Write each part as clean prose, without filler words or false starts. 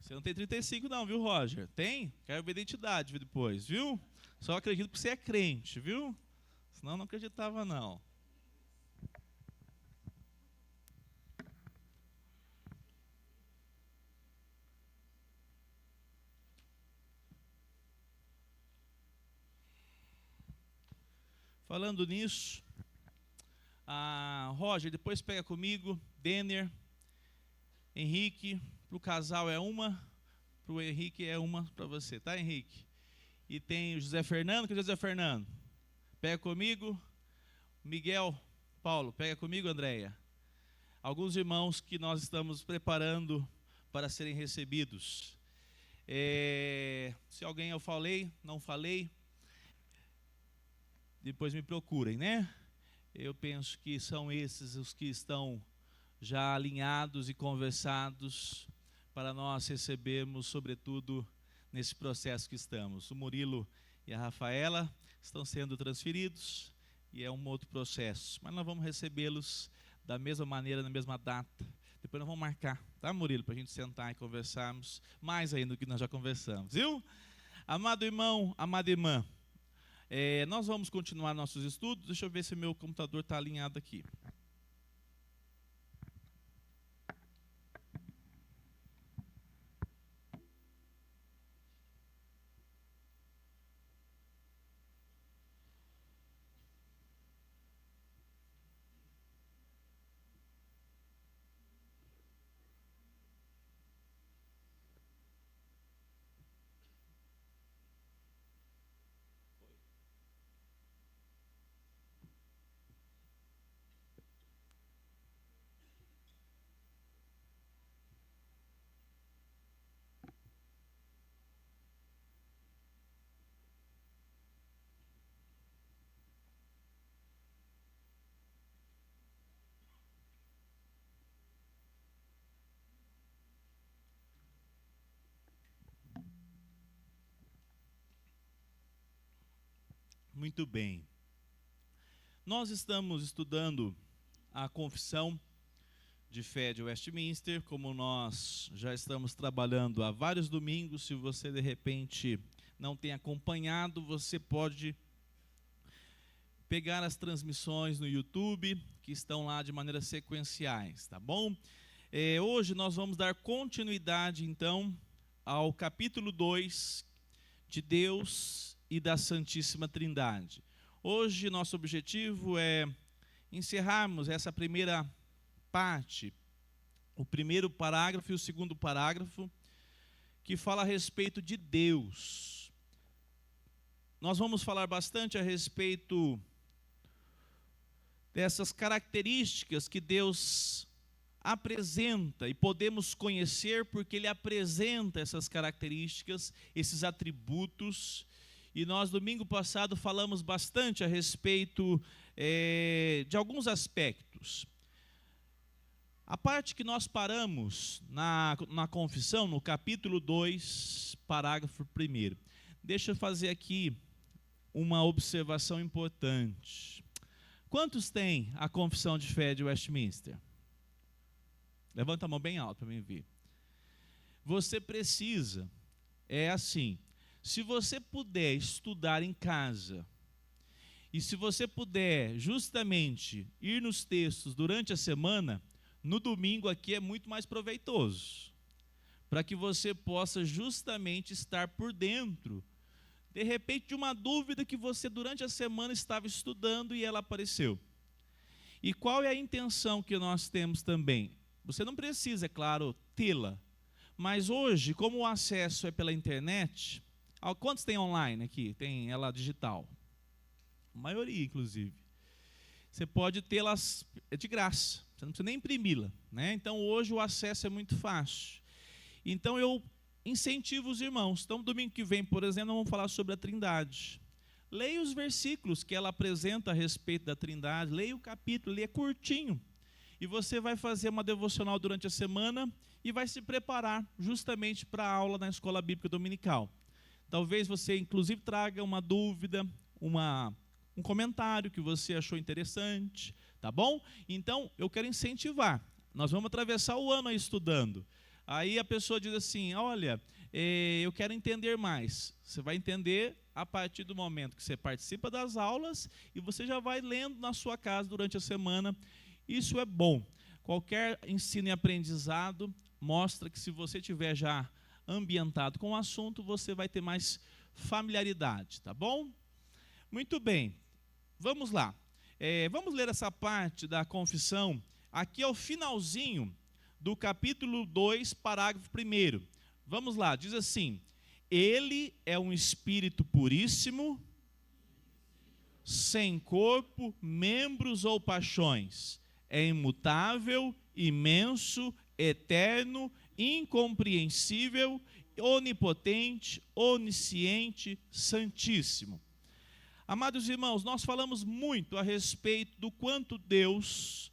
Você não tem 35 não, viu, Roger? Tem? Quero ver identidade depois, viu? Só acredito que você é crente, viu? Senão não acreditava não. Falando nisso, Roger, depois pega comigo, Denner, Henrique, para o casal é uma, para o Henrique é uma para você, tá, Henrique? E tem o José Fernando, que é o José Fernando? Pega comigo, Miguel, Paulo, pega comigo, Andréia. Alguns irmãos que nós estamos preparando para serem recebidos. Se alguém eu falei, não falei, depois me procurem, né? Eu penso que são esses os que estão já alinhados e conversados para nós recebermos, sobretudo, nesse processo que estamos. O Murilo e a Rafaela estão sendo transferidos e é um outro processo. Mas nós vamos recebê-los da mesma maneira, na mesma data. Depois nós vamos marcar, tá, Murilo? Para a gente sentar e conversarmos mais ainda do que nós já conversamos, viu? Amado irmão, amada irmã, nós vamos continuar nossos estudos. Deixa eu ver se meu computador está alinhado aqui. Muito bem. Nós estamos estudando a Confissão de Fé de Westminster, como nós já estamos trabalhando há vários domingos. Se você de repente não tem acompanhado, você pode pegar as transmissões no YouTube, que estão lá de maneira sequenciais, tá bom? Hoje nós vamos dar continuidade, então, ao capítulo 2 de Deus e da Santíssima Trindade. Hoje nosso objetivo é encerrarmos essa primeira parte, o primeiro parágrafo e o segundo parágrafo, que fala a respeito de Deus. Nós vamos falar bastante a respeito dessas características que Deus apresenta, e podemos conhecer porque Ele apresenta essas características, esses atributos. E nós, domingo passado, falamos bastante a respeito de alguns aspectos. A parte que nós paramos na confissão, no capítulo 2, parágrafo 1. Deixa eu fazer aqui uma observação importante. Quantos têm a Confissão de Fé de Westminster? Levanta a mão bem alto para mim ver. Você precisa, assim, se você puder estudar em casa, e se você puder justamente ir nos textos durante a semana, no domingo aqui é muito mais proveitoso, para que você possa justamente estar por dentro, de repente, de uma dúvida que você durante a semana estava estudando e ela apareceu. E qual é a intenção que nós temos também? Você não precisa, é claro, tê-la, mas hoje, como o acesso é pela internet, quantos tem online aqui? Tem ela digital? A maioria, inclusive. Você pode tê-las de graça, você não precisa nem imprimi-la, né? Então, hoje o acesso é muito fácil. Então, eu incentivo os irmãos. Então, domingo que vem, por exemplo, nós vamos falar sobre a Trindade. Leia os versículos que ela apresenta a respeito da Trindade, leia o capítulo, ele é curtinho. E você vai fazer uma devocional durante a semana e vai se preparar justamente para a aula na Escola Bíblica Dominical. Talvez você, inclusive, traga uma dúvida, um comentário que você achou interessante, tá bom? Então, eu quero incentivar. Nós vamos atravessar o ano aí estudando. Aí a pessoa diz assim, olha, eu quero entender mais. Você vai entender a partir do momento que você participa das aulas e você já vai lendo na sua casa durante a semana. Isso é bom. Qualquer ensino e aprendizado mostra que se você tiver já ambientado com o assunto, você vai ter mais familiaridade, tá bom? Muito bem, vamos lá. Vamos ler essa parte da confissão. Aqui é o finalzinho do capítulo 2, parágrafo 1º. Vamos lá, diz assim: ele é um espírito puríssimo, sem corpo, membros ou paixões. É imutável, imenso, eterno, incompreensível, onipotente, onisciente, santíssimo. Amados irmãos, nós falamos muito a respeito do quanto Deus,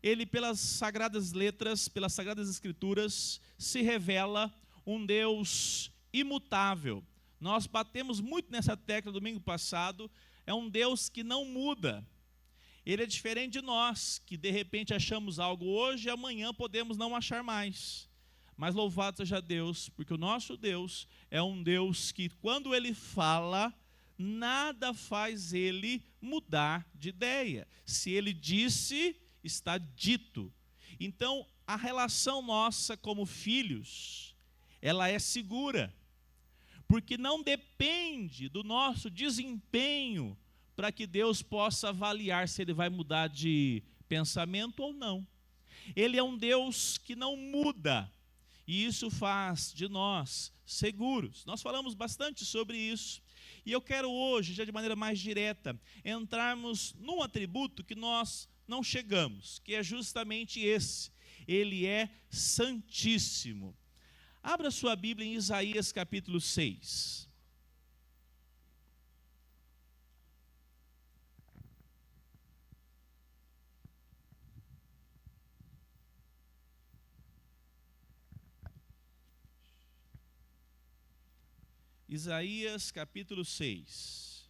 Ele pelas sagradas letras, pelas sagradas escrituras, se revela um Deus imutável. Nós batemos muito nessa tecla domingo passado, é um Deus que não muda. Ele é diferente de nós, que de repente achamos algo hoje e amanhã podemos não achar mais. Mas louvado seja Deus, porque o nosso Deus é um Deus que quando Ele fala, nada faz Ele mudar de ideia. Se Ele disse, está dito. Então, a relação nossa como filhos, ela é segura, porque não depende do nosso desempenho para que Deus possa avaliar se Ele vai mudar de pensamento ou não. Ele é um Deus que não muda, e isso faz de nós seguros. Nós falamos bastante sobre isso, e eu quero hoje, já de maneira mais direta, entrarmos num atributo que nós não chegamos, que é justamente esse: Ele é santíssimo. Abra sua Bíblia em Isaías capítulo 6. Isaías capítulo 6.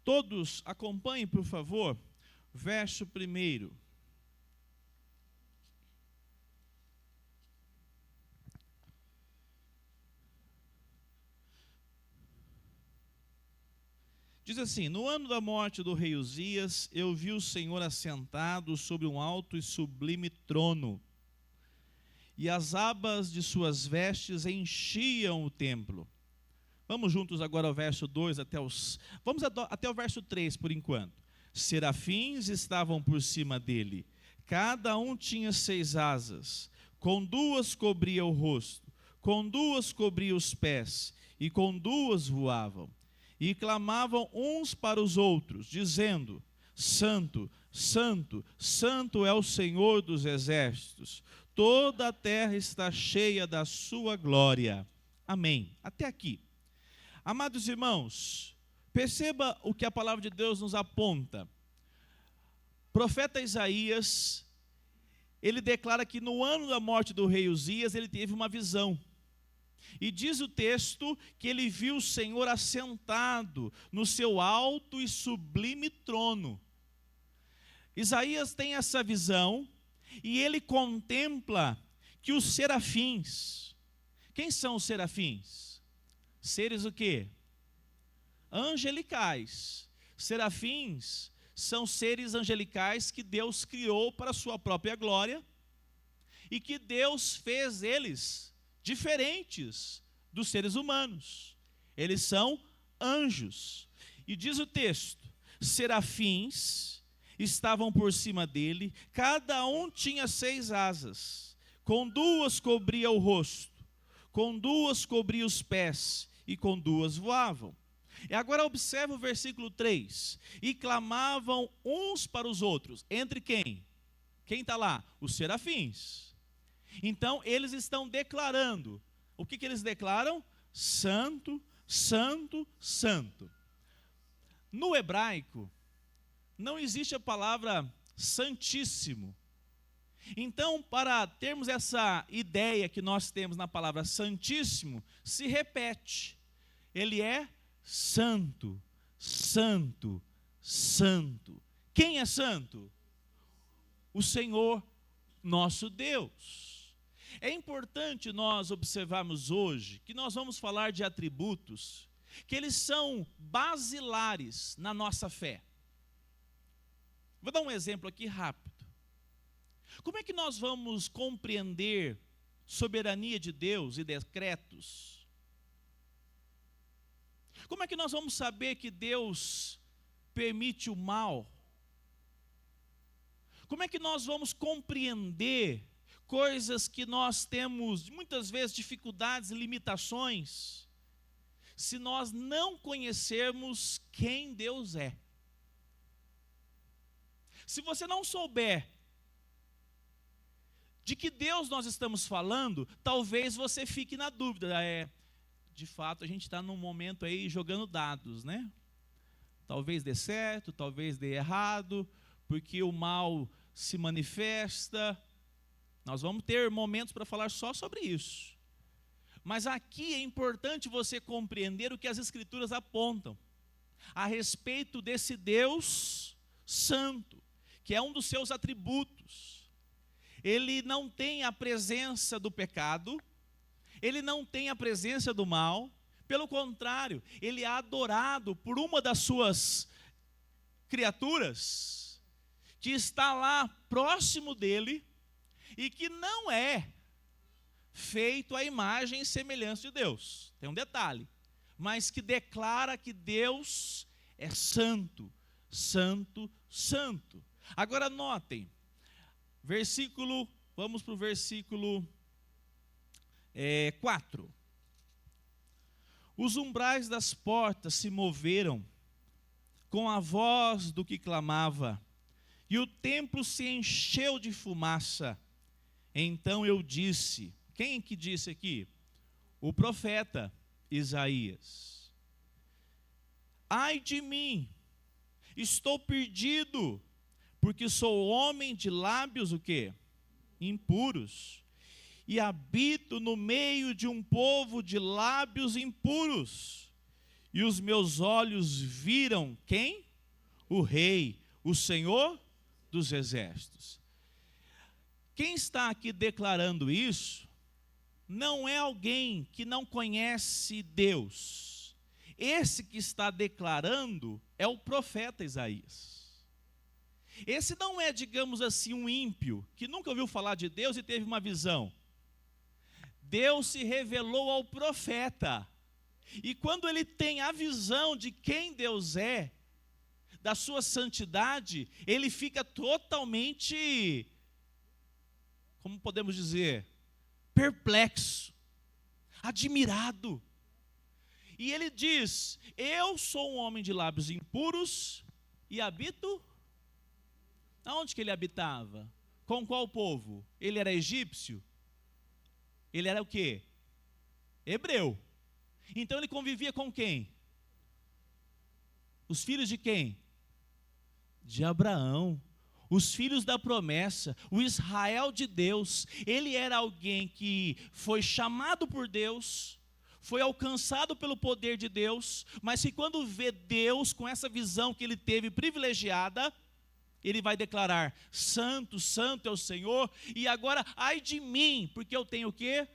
Todos acompanhem, por favor, verso 1. Diz assim: no ano da morte do rei Uzias, eu vi o Senhor assentado sobre um alto e sublime trono, e as abas de suas vestes enchiam o templo. Vamos juntos agora ao verso 2 até o verso 3 por enquanto. Serafins estavam por cima dele, cada um tinha 6 asas, com 2 cobria o rosto, com 2 cobria os pés, e com 2 voavam. E clamavam uns para os outros, dizendo: Santo, Santo, Santo é o Senhor dos exércitos, toda a terra está cheia da sua glória. Amém. Até aqui. Amados irmãos, perceba o que a palavra de Deus nos aponta. O profeta Isaías, ele declara que no ano da morte do rei Uzias, ele teve uma visão. E diz o texto que ele viu o Senhor assentado no seu alto e sublime trono. Isaías tem essa visão e ele contempla que os serafins, quem são os serafins? Seres o quê? Angelicais. Serafins são seres angelicais que Deus criou para a sua própria glória e que Deus fez eles diferentes dos seres humanos. Eles são anjos. E diz o texto: serafins estavam por cima dele, cada um tinha 6 asas, com 2 cobria o rosto, com 2 cobria os pés, e com 2 voavam. E agora observa o versículo 3. E clamavam uns para os outros. Entre quem? Quem está lá? Os serafins. Então eles estão declarando. O que eles declaram? Santo, Santo, Santo. No hebraico, não existe a palavra santíssimo. Então, para termos essa ideia que nós temos na palavra santíssimo, se repete. Ele é santo, santo, santo. Quem é santo? o Senhor nosso Deus. É importante nós observarmos hoje que nós vamos falar de atributos que eles são basilares na nossa fé. Vou dar um exemplo aqui rápido. Como é que nós vamos compreender soberania de Deus e decretos? Como é que nós vamos saber que Deus permite o mal? Como é que nós vamos compreender coisas que nós temos muitas vezes dificuldades e limitações, se nós não conhecermos quem Deus é? Se você não souber de que Deus nós estamos falando, talvez você fique na dúvida. De fato, a gente está num momento aí jogando dados, né? Talvez dê certo, talvez dê errado, porque o mal se manifesta. Nós vamos ter momentos para falar só sobre isso. Mas aqui é importante você compreender o que as Escrituras apontam a respeito desse Deus santo, que é um dos seus atributos. Ele não tem a presença do pecado, ele não tem a presença do mal, pelo contrário, ele é adorado por uma das suas criaturas, que está lá próximo dele, e que não é feito à imagem e semelhança de Deus. Tem um detalhe, mas que declara que Deus é santo, santo, santo. Agora notem, vamos para o versículo 4. Os umbrais das portas se moveram com a voz do que clamava, e o templo se encheu de fumaça. Então eu disse, quem que disse aqui? O profeta Isaías. Ai de mim, estou perdido, porque sou homem de lábios o quê? Impuros, e habito no meio de um povo de lábios impuros, e os meus olhos viram quem? O Rei, o Senhor dos Exércitos. Quem está aqui declarando isso não é alguém que não conhece Deus. Esse que está declarando é o profeta Isaías. Esse não é, digamos assim, um ímpio que nunca ouviu falar de Deus e teve uma visão. Deus se revelou ao profeta. E quando ele tem a visão de quem Deus é, da sua santidade, ele fica totalmente, como podemos dizer, perplexo, admirado. E ele diz, eu sou um homem de lábios impuros e habito. Aonde que ele habitava? Com qual povo? Ele era egípcio? Ele era o quê? Hebreu. Então ele convivia com quem? Os filhos de quem? De Abraão. Os filhos da promessa, o Israel de Deus. Ele era alguém que foi chamado por Deus, foi alcançado pelo poder de Deus, mas que quando vê Deus com essa visão que ele teve privilegiada, ele vai declarar, santo, santo é o Senhor, e agora, ai de mim, porque eu tenho o quê?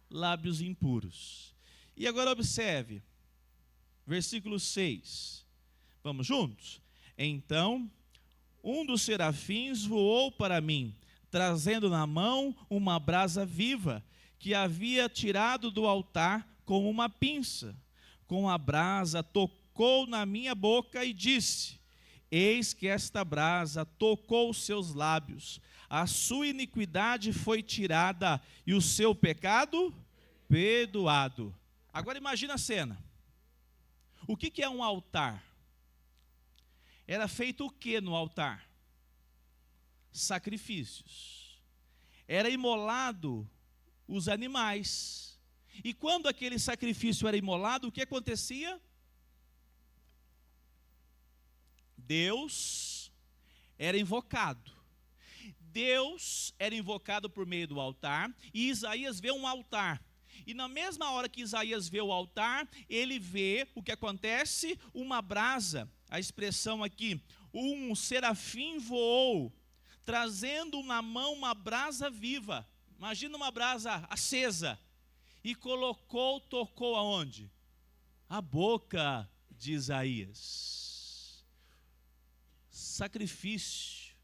Lábios impuros. E agora observe, versículo 6, vamos juntos? Então, um dos serafins voou para mim, trazendo na mão uma brasa viva, que havia tirado do altar com uma pinça. Com a brasa tocou na minha boca e disse, eis que esta brasa tocou os seus lábios, a sua iniquidade foi tirada e o seu pecado perdoado. Agora imagina a cena. O que é um altar? Era feito o que no altar? Sacrifícios. Era imolado os animais. E quando aquele sacrifício era imolado, o que acontecia? Deus era invocado. Deus era invocado por meio do altar, e Isaías vê um altar. E na mesma hora que Isaías vê o altar, ele vê o que acontece, uma brasa. A expressão aqui, um serafim voou, trazendo na mão uma brasa viva. Imagina uma brasa acesa. E tocou aonde? A boca de Isaías. Sacrifício.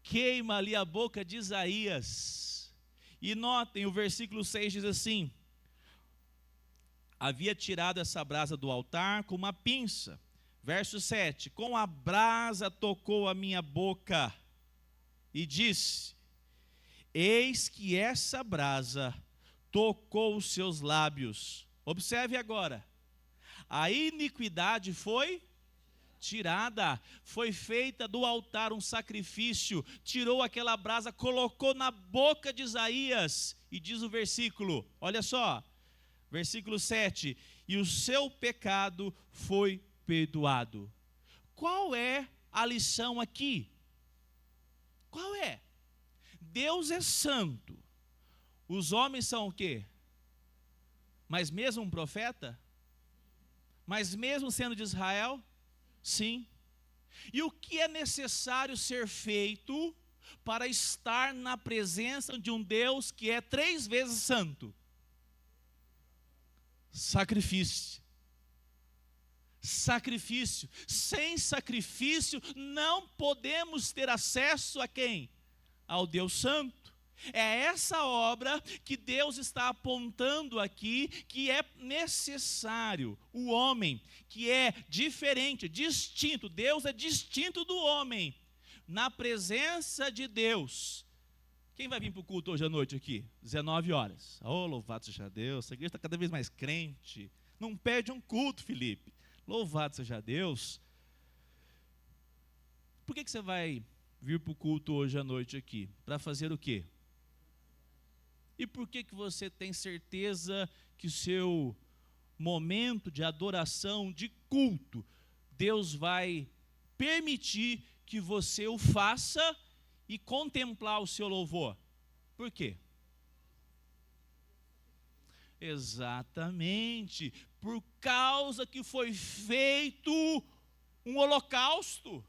Queima ali a boca de Isaías. E notem, o versículo 6 diz assim: havia tirado essa brasa do altar com uma pinça. Verso 7, com a brasa tocou a minha boca e disse: eis que essa brasa tocou os seus lábios. Observe agora, a iniquidade foi tirada, foi feita do altar um sacrifício, tirou aquela brasa, colocou na boca de Isaías, e diz o versículo, olha só, versículo 7, e o seu pecado foi perdoado. Qual é a lição aqui? Qual é? Deus é santo, os homens são o quê? Mas mesmo um profeta? Mas mesmo sendo de Israel? Sim. E o que é necessário ser feito para estar na presença de um Deus que é 3 vezes santo? Sacrifício. Sacrifício. Sem sacrifício não podemos ter acesso a quem? Ao Deus Santo. É essa obra que Deus está apontando aqui, que é necessário. O homem, que é diferente, distinto, Deus é distinto do homem, na presença de Deus. Quem vai vir para o culto hoje à noite aqui? 19 horas. Oh, louvado seja Deus, essa igreja está cada vez mais crente. Não perde um culto, Felipe. Louvado seja Deus. Por que você vai vir para o culto hoje à noite aqui? Para fazer o quê? E por que você tem certeza que o seu momento de adoração, de culto, Deus vai permitir que você o faça e contemplar o seu louvor? Por quê? Exatamente, por causa que foi feito um holocausto.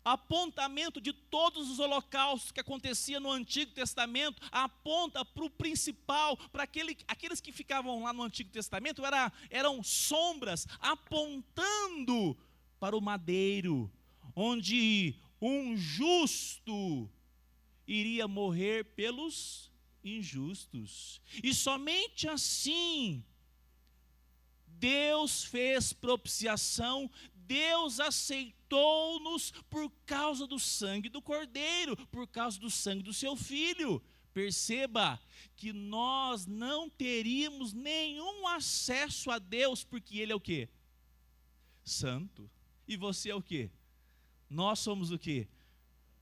Apontamento de todos os holocaustos que acontecia no Antigo Testamento aponta para o principal, para aqueles que ficavam lá no Antigo Testamento, eram sombras apontando para o madeiro, onde um justo iria morrer pelos injustos. E somente assim Deus fez propiciação, Deus aceitou-nos por causa do sangue do Cordeiro, por causa do sangue do seu Filho. Perceba que nós não teríamos nenhum acesso a Deus, porque Ele é o quê? Santo. E você é o quê? Nós somos o quê?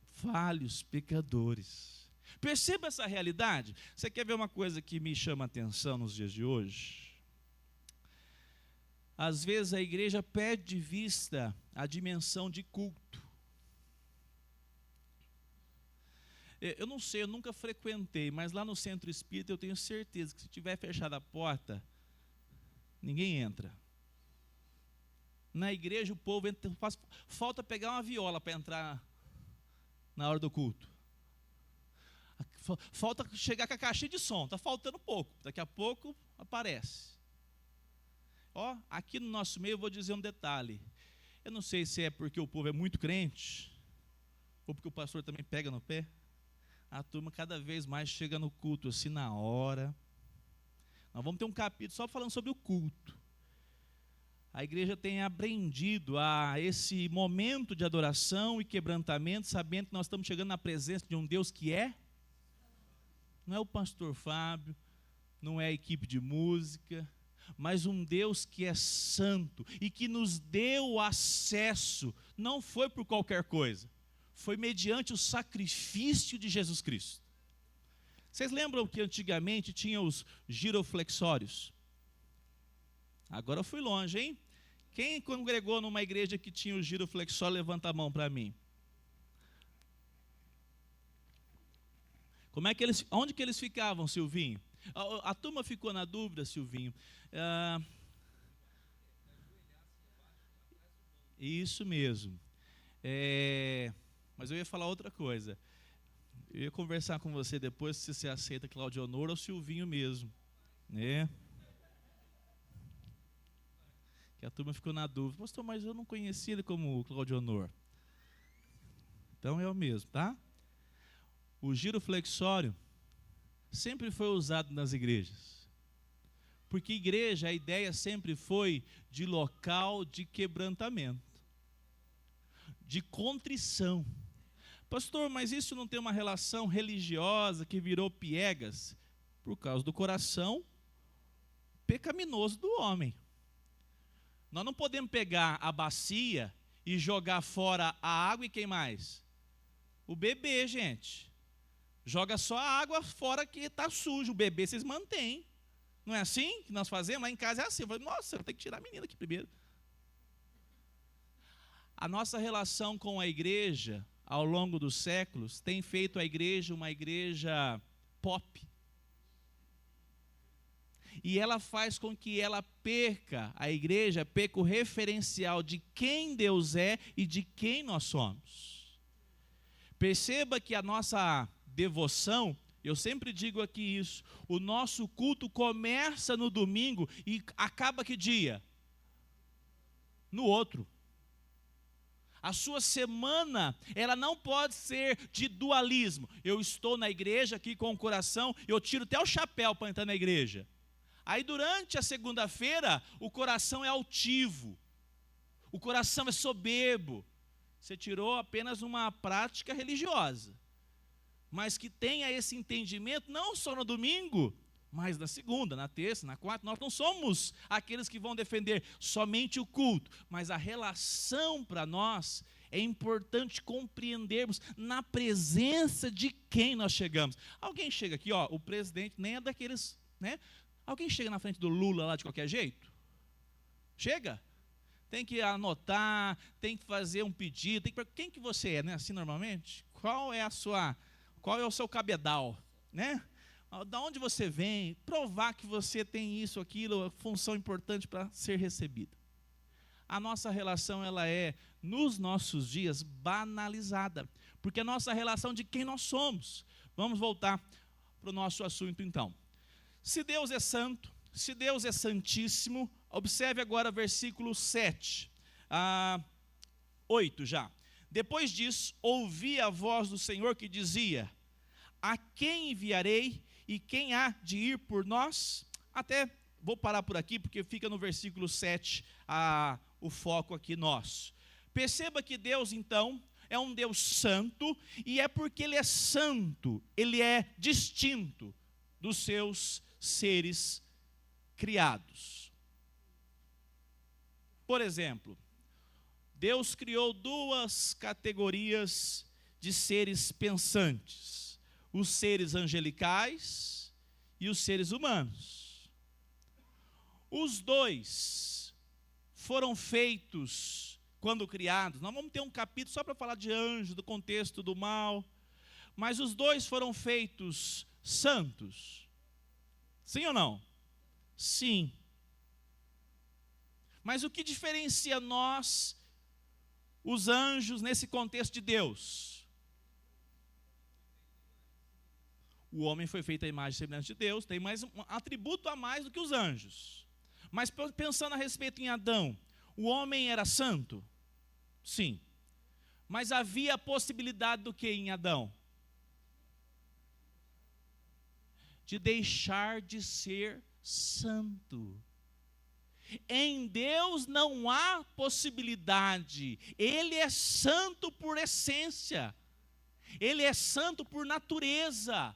Falhos, pecadores. Perceba essa realidade. Você quer ver uma coisa que me chama a atenção nos dias de hoje? Às vezes a igreja perde de vista a dimensão de culto. Eu não sei, eu nunca frequentei, mas lá no centro espírita eu tenho certeza que se tiver fechada a porta, ninguém entra. Na igreja o povo entra, falta pegar uma viola para entrar na hora do culto. Falta chegar com a caixinha de som, está faltando pouco, daqui a pouco aparece. Ó, aqui no nosso meio eu vou dizer um detalhe. Eu não sei se é porque o povo é muito crente, ou porque o pastor também pega no pé. A turma cada vez mais chega no culto assim na hora. Nós vamos ter um capítulo só falando sobre o culto. A igreja tem aprendido a esse momento de adoração e quebrantamento, sabendo que nós estamos chegando na presença de um Deus que não é o pastor Fábio, não é a equipe de música, mas um Deus que é santo e que nos deu acesso, não foi por qualquer coisa, foi mediante o sacrifício de Jesus Cristo. Vocês lembram que antigamente tinha os giroflexórios? Agora eu fui longe, hein? Quem congregou numa igreja que tinha o giroflexório, levanta a mão para mim. Onde que eles ficavam, Silvinho? A turma ficou na dúvida, Silvinho. Isso mesmo. Mas eu ia falar outra coisa. Eu ia conversar com você depois se você aceita Claudionor ou Silvinho mesmo, né? Que a turma ficou na dúvida. Pastor, mas eu não conhecia ele como Claudionor. Então é o mesmo, tá? O giroflexório sempre foi usado nas igrejas. Porque igreja, a ideia sempre foi de local de quebrantamento, de contrição. Pastor, mas isso não tem uma relação religiosa que virou piegas? Por causa do coração pecaminoso do homem. Nós não podemos pegar a bacia e jogar fora a água e quem mais? O bebê, gente. Joga só a água fora que está sujo. O bebê vocês mantêm. Não é assim que nós fazemos? Lá em casa é assim. Eu falo, nossa, eu tenho que tirar a menina aqui primeiro. A nossa relação com a igreja, ao longo dos séculos, tem feito a igreja uma igreja pop. E ela faz com que ela perca, a igreja perca o referencial de quem Deus é e de quem nós somos. Perceba que a nossa devoção, eu sempre digo aqui isso, o nosso culto começa no domingo e acaba que dia? No outro. A sua semana, ela não pode ser de dualismo. Eu estou na igreja aqui com o coração, eu tiro até o chapéu para entrar na igreja. Aí durante a segunda-feira, o coração é altivo, o coração é soberbo. Você tirou apenas uma prática religiosa, mas que tenha esse entendimento não só no domingo, mas na segunda, na terça, na quarta. Nós não somos aqueles que vão defender somente o culto, mas a relação para nós é importante compreendermos na presença de quem nós chegamos. Alguém chega aqui, ó, o presidente nem é daqueles, né? Alguém chega na frente do Lula lá de qualquer jeito? Chega? Tem que anotar, tem que fazer um pedido, tem que... Quem que você é, né? Assim normalmente? Qual é o seu cabedal, né? Da onde você vem? Provar que você tem isso, aquilo, função importante para ser recebida. A nossa relação, ela é, nos nossos dias, banalizada, porque a nossa relação de quem nós somos. Vamos voltar para o nosso assunto então. Se Deus é santo, se Deus é santíssimo, observe agora versículo 7, 8 já. Depois disso, ouvi a voz do Senhor que dizia: a quem enviarei e quem há de ir por nós? Até vou parar por aqui, porque fica no versículo 7 o foco aqui nosso. Perceba que Deus, então, é um Deus santo, e é porque Ele é santo, Ele é distinto dos seus seres criados. Por exemplo, Deus criou duas categorias de seres pensantes: os seres angelicais e os seres humanos. Os dois foram feitos quando criados. Nós vamos ter um capítulo só para falar de anjos, do contexto do mal, mas os dois foram feitos santos. Sim ou não? Sim. Mas o que diferencia nós, os anjos, nesse contexto de Deus? O homem foi feito à imagem e semelhança de Deus, tem mais um atributo a mais do que os anjos. Mas pensando a respeito em Adão, o homem era santo? Sim. Mas havia a possibilidade do que em Adão? De deixar de ser santo. Em Deus não há possibilidade. Ele é santo por essência. Ele é santo por natureza.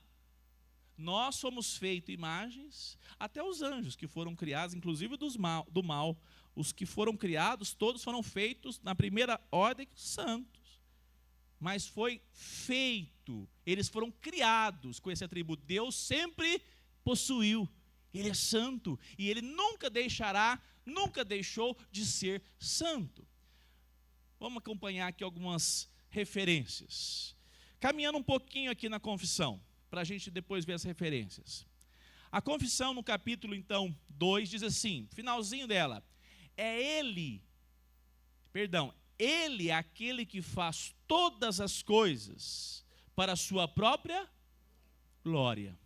Nós somos feitos imagens, até os anjos que foram criados, inclusive do mal, os que foram criados, todos foram feitos na primeira ordem santos. Mas foi feito, eles foram criados com esse atributo. Deus sempre possuiu, Ele é santo, e Ele nunca deixou de ser santo. Vamos acompanhar aqui algumas referências. Caminhando um pouquinho aqui na confissão, para a gente depois ver as referências. A confissão no capítulo, então, 2, diz assim, finalzinho dela: Ele é aquele que faz todas as coisas para a sua própria glória,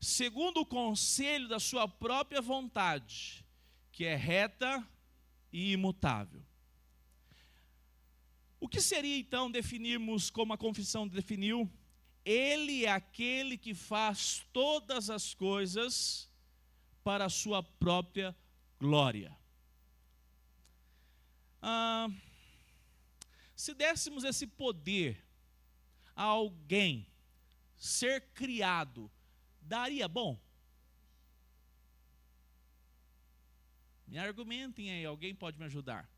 segundo o conselho da sua própria vontade, que é reta e imutável. O que seria então definirmos como a confissão definiu? Ele é aquele que faz todas as coisas para a sua própria glória. Se dessemos esse poder a alguém ser criado, daria bom? Me argumentem aí, alguém pode me ajudar?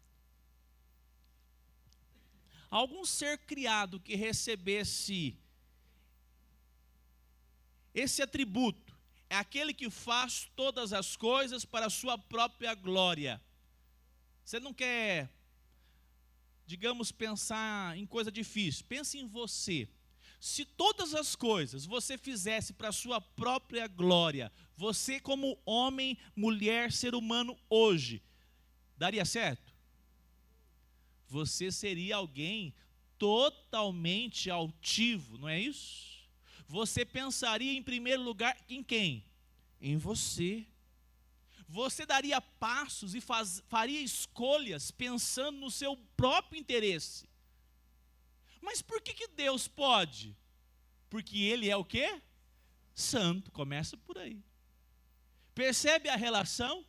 Algum ser criado que recebesse esse atributo, é aquele que faz todas as coisas para a sua própria glória. Você não quer, digamos, pensar em coisa difícil, pense em você. Se todas as coisas você fizesse para a sua própria glória, você como homem, mulher, ser humano hoje, daria certo? Você seria alguém totalmente altivo, não é isso? Você pensaria em primeiro lugar em quem? Em você. Você daria passos e faria escolhas pensando no seu próprio interesse. Mas por que Deus pode? Porque Ele é o quê? Santo, começa por aí. Percebe a relação?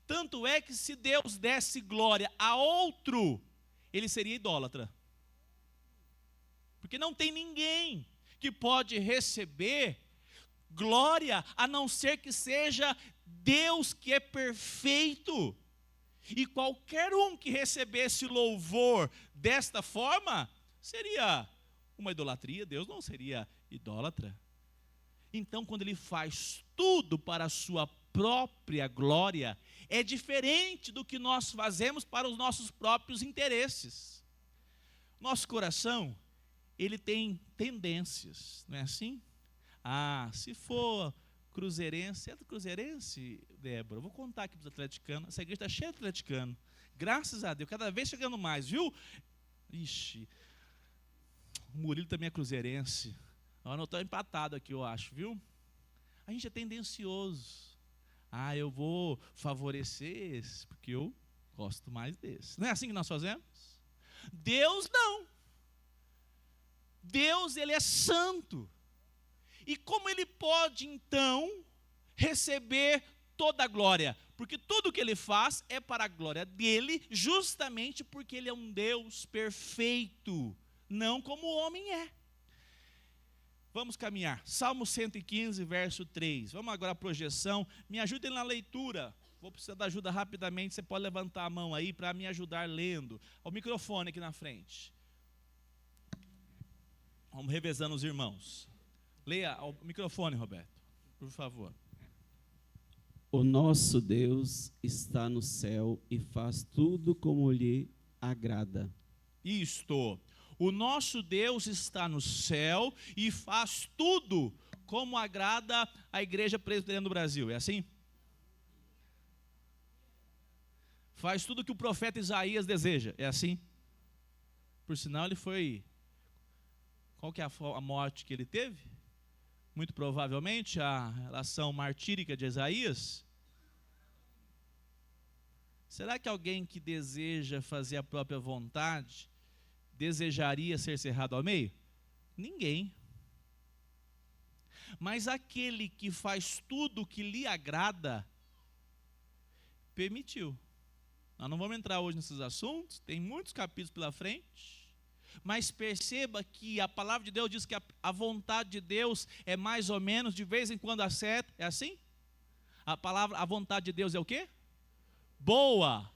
Tanto é que se Deus desse glória a outro, ele seria idólatra. Porque não tem ninguém que pode receber glória a não ser que seja Deus, que é perfeito. E qualquer um que recebesse louvor desta forma, seria uma idolatria. Deus não seria idólatra. Então, quando ele faz tudo para a sua própria glória, é diferente do que nós fazemos para os nossos próprios interesses. Nosso coração, ele tem tendências, não é assim? Se for cruzeirense, é do cruzeirense, Débora? Eu vou contar aqui para os atleticanos. Essa igreja está cheia de atleticano. Graças a Deus, cada vez chegando mais, viu? Ixi, o Murilo também é cruzeirense. Não estou empatado aqui, eu acho, viu? A gente é tendencioso. Eu vou favorecer esse, porque eu gosto mais desse. Não é assim que nós fazemos? Deus não. Deus, ele é santo. E como ele pode, então, receber toda a glória? Porque tudo que ele faz é para a glória dele, justamente porque ele é um Deus perfeito, não como o homem é. Vamos caminhar. Salmo 115, verso 3. Vamos agora à projeção. Me ajudem na leitura. Vou precisar da ajuda rapidamente. Você pode levantar a mão aí para me ajudar lendo. O microfone aqui na frente. Vamos revezando os irmãos. Leia o microfone, Roberto, por favor. O nosso Deus está no céu e faz tudo como lhe agrada. Isto. O nosso Deus está no céu e faz tudo como agrada a Igreja Presbiteriana do Brasil. É assim? Faz tudo o que o profeta Isaías deseja. É assim? Por sinal, ele foi... Qual que é a morte que ele teve? Muito provavelmente a relação martírica de Isaías. Será que alguém que deseja fazer a própria vontade desejaria ser cerrado ao meio? Ninguém. Mas aquele que faz tudo o que lhe agrada, permitiu. Nós não vamos entrar hoje nesses assuntos, tem muitos capítulos pela frente, mas perceba que a palavra de Deus diz que a vontade de Deus é mais ou menos, de vez em quando acerta, é assim? A vontade de Deus é o quê? Boa,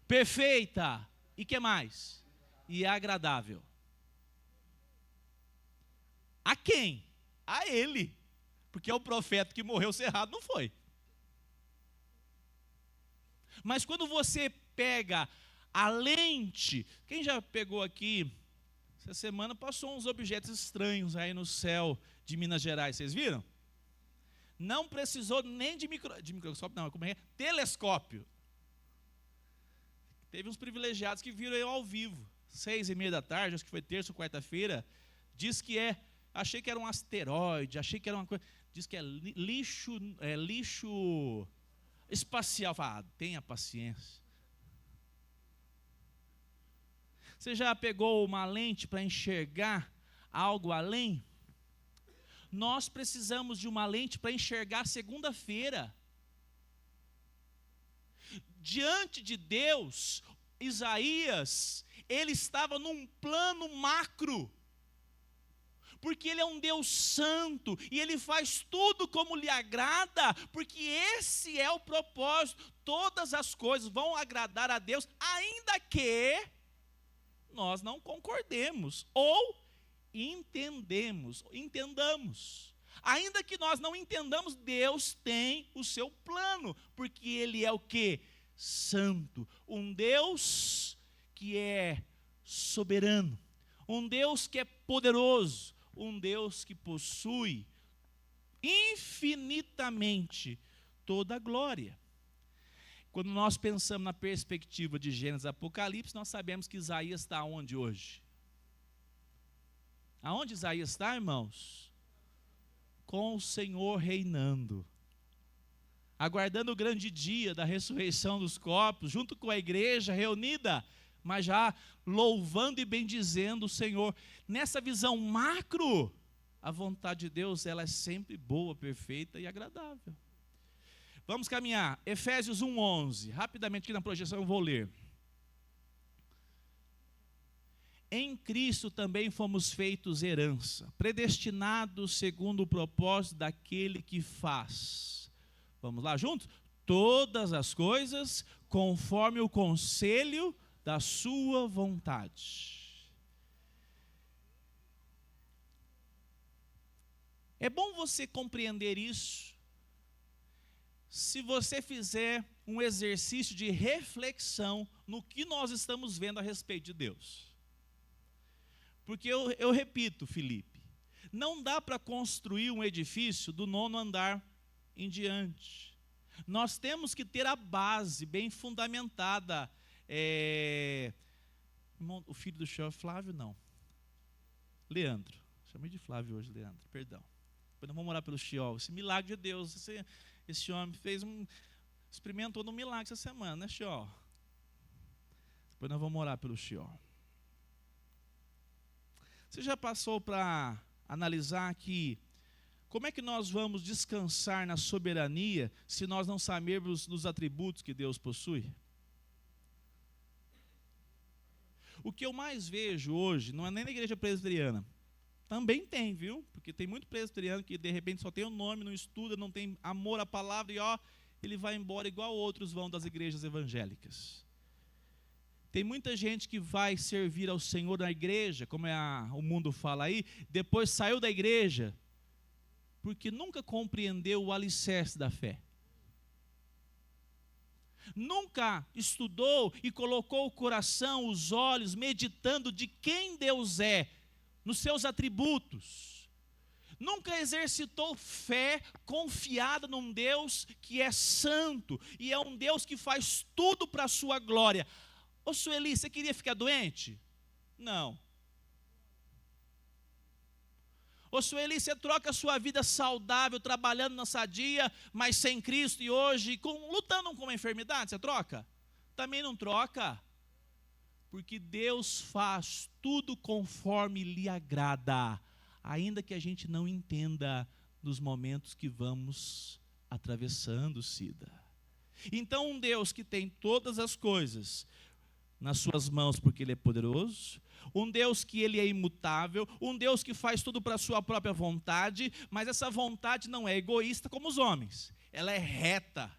perfeita, e que mais? E agradável. A quem? A ele. Porque é o profeta que morreu cerrado, não foi. Mas quando você pega a lente, quem já pegou aqui, essa semana passou uns objetos estranhos aí no céu de Minas Gerais, vocês viram? Não precisou nem de microscópio, não, como é? Telescópio. Teve uns privilegiados que viram eu ao vivo, 6h30 da tarde, acho que foi terça ou quarta-feira. Diz que achei que era um asteroide, achei que era uma coisa, diz que é lixo espacial. Tenha paciência. Você já pegou uma lente para enxergar algo além? Nós precisamos de uma lente para enxergar segunda-feira. Diante de Deus, Isaías, ele estava num plano macro, porque ele é um Deus santo, e ele faz tudo como lhe agrada, porque esse é o propósito. Todas as coisas vão agradar a Deus, ainda que nós não concordemos, ou entendamos. Ainda que nós não entendamos, Deus tem o seu plano, porque Ele é o quê? Santo, um Deus que é soberano, um Deus que é poderoso, um Deus que possui infinitamente toda a glória. Quando nós pensamos na perspectiva de Gênesis e Apocalipse, nós sabemos que Isaías está onde hoje? Aonde Isaías está, irmãos? Com o Senhor reinando, aguardando o grande dia da ressurreição dos corpos, junto com a igreja reunida, mas já louvando e bendizendo o Senhor. Nessa visão macro, a vontade de Deus, ela é sempre boa, perfeita e agradável. Vamos caminhar. Efésios 1:11. Rapidamente aqui na projeção eu vou ler. Em Cristo também fomos feitos herança, predestinados segundo o propósito daquele que faz. Vamos lá juntos? Todas as coisas conforme o conselho da sua vontade. É bom você compreender isso, se você fizer um exercício de reflexão no que nós estamos vendo a respeito de Deus. Porque eu repito, Felipe, não dá para construir um edifício do 9º andar em diante. Nós temos que ter a base bem fundamentada. O filho do senhor Flávio, não. Leandro. Chamei de Flávio hoje, Leandro, perdão. Depois nós vamos orar pelo Chiol. Esse milagre de Deus, esse homem experimentou um milagre essa semana, né, Chiol? Depois nós vamos orar pelo Chiol. Você já passou para analisar que como é que nós vamos descansar na soberania se nós não sabermos dos atributos que Deus possui? O que eu mais vejo hoje, não é nem na igreja presbiteriana, também tem, viu? Porque tem muito presbiteriano que de repente só tem o nome, não estuda, não tem amor à palavra e ele vai embora igual outros vão das igrejas evangélicas. Tem muita gente que vai servir ao Senhor na igreja, como o mundo fala aí, depois saiu da igreja, porque nunca compreendeu o alicerce da fé. Nunca estudou e colocou o coração, os olhos, meditando de quem Deus é, nos seus atributos. Nunca exercitou fé confiada num Deus que é santo, e é um Deus que faz tudo para a sua glória. Ô Sueli, você queria ficar doente? Não. Ô Sueli, você troca a sua vida saudável, trabalhando na sadia, mas sem Cristo e hoje, lutando com uma enfermidade, você troca? Também não troca. Porque Deus faz tudo conforme lhe agrada, ainda que a gente não entenda nos momentos que vamos atravessando, Cida. Então um Deus que tem todas as coisas nas suas mãos porque Ele é poderoso, um Deus que Ele é imutável, um Deus que faz tudo para a sua própria vontade, mas essa vontade não é egoísta como os homens, ela é reta,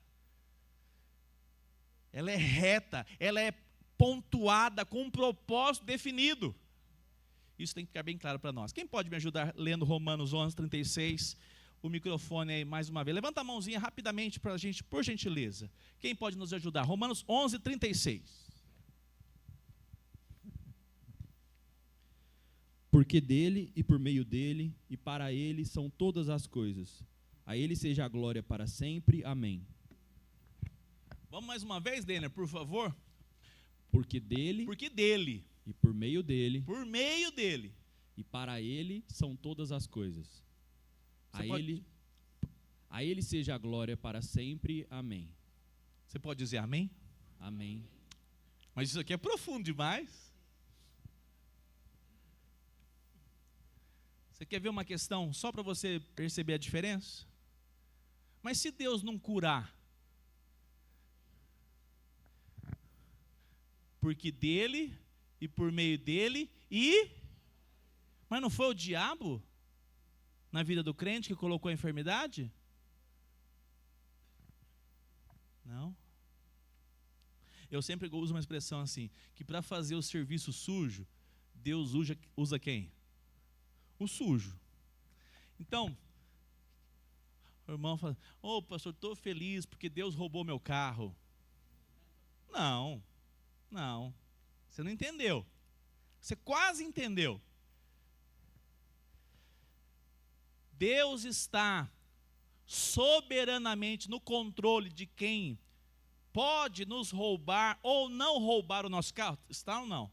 ela é pontuada com um propósito definido. Isso tem que ficar bem claro para nós. Quem pode me ajudar lendo Romanos 11:36? O microfone aí mais uma vez. Levanta a mãozinha rapidamente para a gente, por gentileza. Quem pode nos ajudar? Romanos 11:36. Porque dele e por meio dele e para ele são todas as coisas. A ele seja a glória para sempre. Amém. Vamos mais uma vez, Denner, por favor. Porque dele porque dele, e por meio dele por meio dele. e para ele são todas as coisas. A ele seja a glória para sempre. Amém. Você pode dizer amém? Amém. Mas isso aqui é profundo demais. Você quer ver uma questão só para você perceber a diferença? Mas se Deus não curar, porque dele e por meio dele mas não foi o diabo na vida do crente que colocou a enfermidade? Não. Eu sempre uso uma expressão assim, que para fazer o serviço sujo, Deus usa quem? O sujo. Então, o irmão fala, pastor, estou feliz porque Deus roubou meu carro. Não, você não entendeu. Você quase entendeu. Deus está soberanamente no controle de quem pode nos roubar ou não roubar o nosso carro. Está ou não?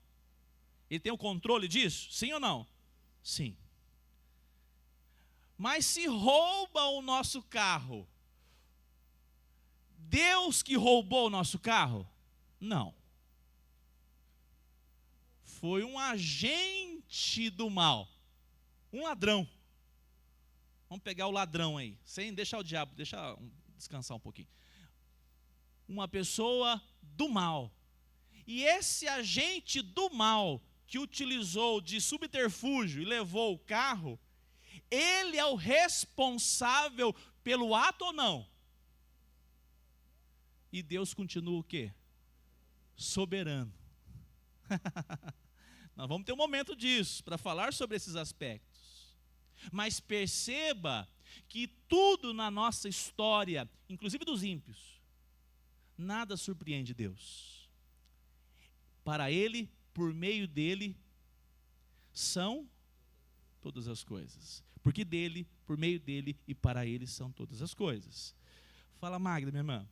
Ele tem o controle disso? Sim ou não? Sim. Mas se rouba o nosso carro, Deus que roubou o nosso carro? Não. Foi um agente do mal, um ladrão. Vamos pegar o ladrão aí, sem deixar o diabo, deixa descansar um pouquinho. Uma pessoa do mal. E esse agente do mal que utilizou de subterfúgio e levou o carro, ele é o responsável pelo ato ou não? E Deus continua o quê? Soberano. Nós vamos ter um momento disso, para falar sobre esses aspectos. Mas perceba que tudo na nossa história, inclusive dos ímpios, nada surpreende Deus. Para Ele, por meio dEle, são todas as coisas. Porque dEle, por meio dEle e para Ele são todas as coisas. Fala, Magda, minha irmã.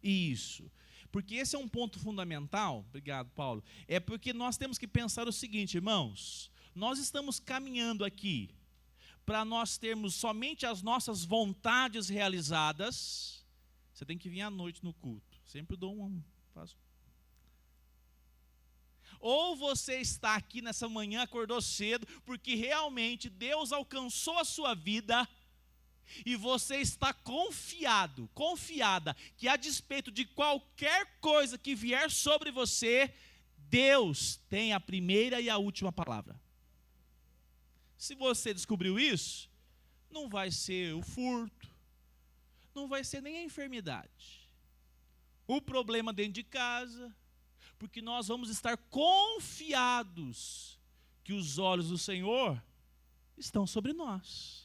Isso. Porque esse é um ponto fundamental, obrigado, Paulo, é porque nós temos que pensar o seguinte, irmãos, nós estamos caminhando aqui para nós termos somente as nossas vontades realizadas. Você tem que vir à noite no culto, sempre dou faço. Ou você está aqui nessa manhã, acordou cedo, porque realmente Deus alcançou a sua vida, e você está confiada, que a despeito de qualquer coisa que vier sobre você, Deus tem a primeira e a última palavra. Se você descobriu isso, não vai ser o furto, não vai ser nem a enfermidade, o problema dentro de casa, porque nós vamos estar confiados que os olhos do Senhor estão sobre nós.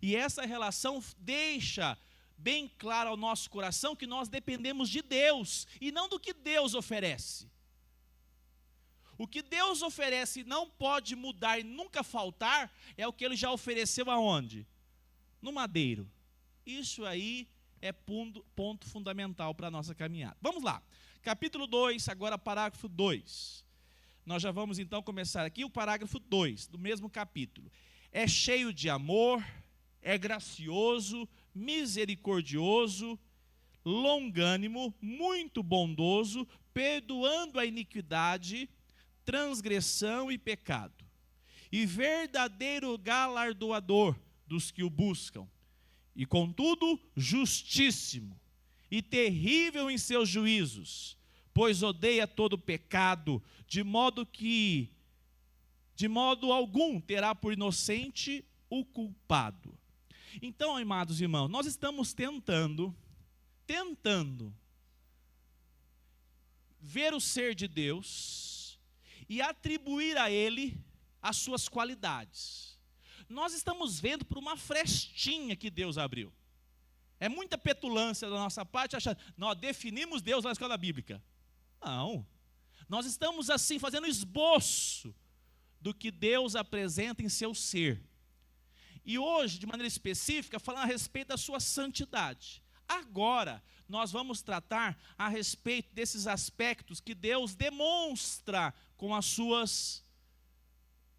E essa relação deixa bem claro ao nosso coração que nós dependemos de Deus e não do que Deus oferece. O que Deus oferece não pode mudar e nunca faltar é o que Ele já ofereceu aonde? No madeiro. Isso aí é ponto fundamental para a nossa caminhada. Vamos lá. Capítulo 2, agora parágrafo 2. Nós já vamos então começar aqui o parágrafo 2 do mesmo capítulo. É cheio de amor, é gracioso, misericordioso, longânimo, muito bondoso, perdoando a iniquidade, transgressão e pecado, e verdadeiro galardoador dos que o buscam, e contudo justíssimo e terrível em seus juízos, pois odeia todo pecado, de modo algum terá por inocente o culpado. Então, amados irmãos, nós estamos tentando ver o ser de Deus e atribuir a Ele as suas qualidades. Nós estamos vendo por uma frestinha que Deus abriu. É muita petulância da nossa parte achar, nós definimos Deus na escola bíblica. Não. Nós estamos assim fazendo esboço do que Deus apresenta em seu ser. E hoje, de maneira específica, falando a respeito da sua santidade. Agora, nós vamos tratar a respeito desses aspectos que Deus demonstra com as suas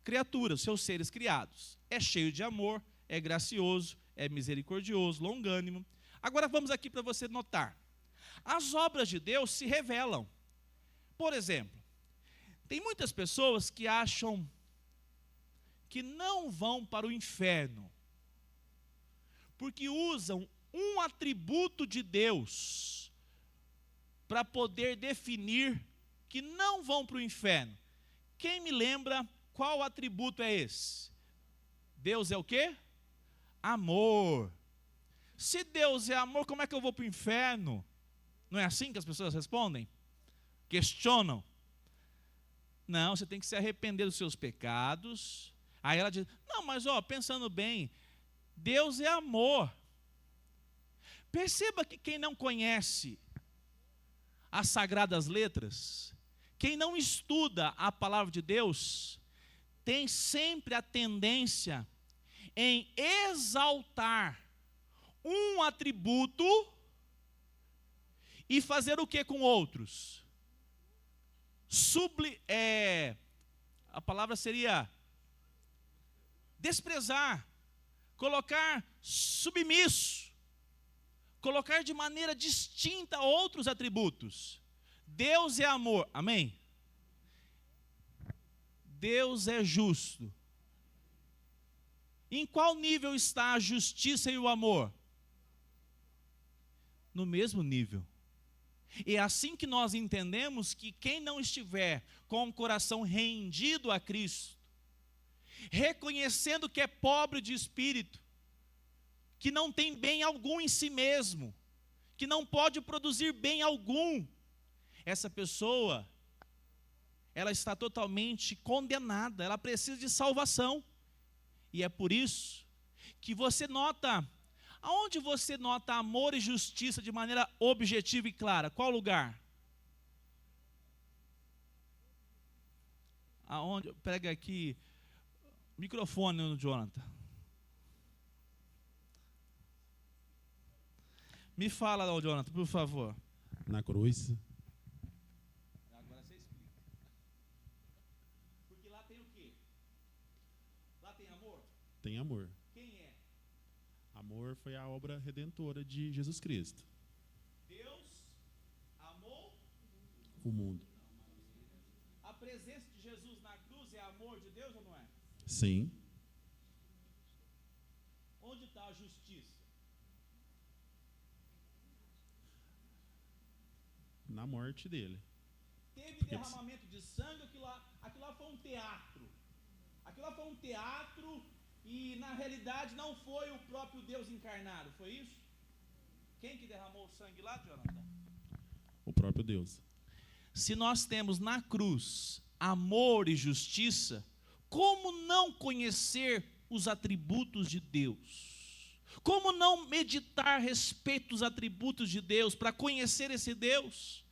criaturas, seus seres criados. É cheio de amor, é gracioso, é misericordioso, longânimo. Agora vamos aqui para você notar. As obras de Deus se revelam. Por exemplo, tem muitas pessoas que acham que não vão para o inferno, porque usam um atributo de Deus para poder definir que não vão para o inferno. Quem me lembra qual atributo é esse? Deus é o quê? Amor. Se Deus é amor, como é que eu vou para o inferno? Não é assim que as pessoas respondem? Questionam. Não, você tem que se arrepender dos seus pecados. Aí ela diz, não, mas pensando bem, Deus é amor. Perceba que quem não conhece as sagradas letras, quem não estuda a palavra de Deus, tem sempre a tendência em exaltar um atributo e fazer o que com outros? A palavra seria desprezar, colocar submisso, colocar de maneira distinta outros atributos. Deus é amor, amém? Deus é justo. Em qual nível está a justiça e o amor? No mesmo nível. E é assim que nós entendemos que quem não estiver com o coração rendido a Cristo, reconhecendo que é pobre de espírito, que não tem bem algum em si mesmo, que não pode produzir bem algum, essa pessoa, ela está totalmente condenada, ela precisa de salvação. E é por isso que você nota, aonde você nota amor e justiça de maneira objetiva e clara? Qual lugar? Aonde? Pega aqui, microfone no Jonathan. Me fala, Jonathan, por favor. Na cruz. Agora você explica. Porque lá tem o quê? Lá tem amor? Tem amor. Quem é? Amor foi a obra redentora de Jesus Cristo. Deus amou O mundo. a presença de Jesus na cruz é amor de Deus ou não é? Sim. Onde está a justiça? Na morte dele. Teve derramamento de sangue, aquilo lá foi um teatro. Aquilo lá foi um teatro e na realidade não foi o próprio Deus encarnado, foi isso? Quem que derramou o sangue lá, Jonathan? O próprio Deus. Se nós temos na cruz amor e justiça, como não conhecer os atributos de Deus? Como não meditar a respeito dos atributos de Deus, para conhecer esse Deus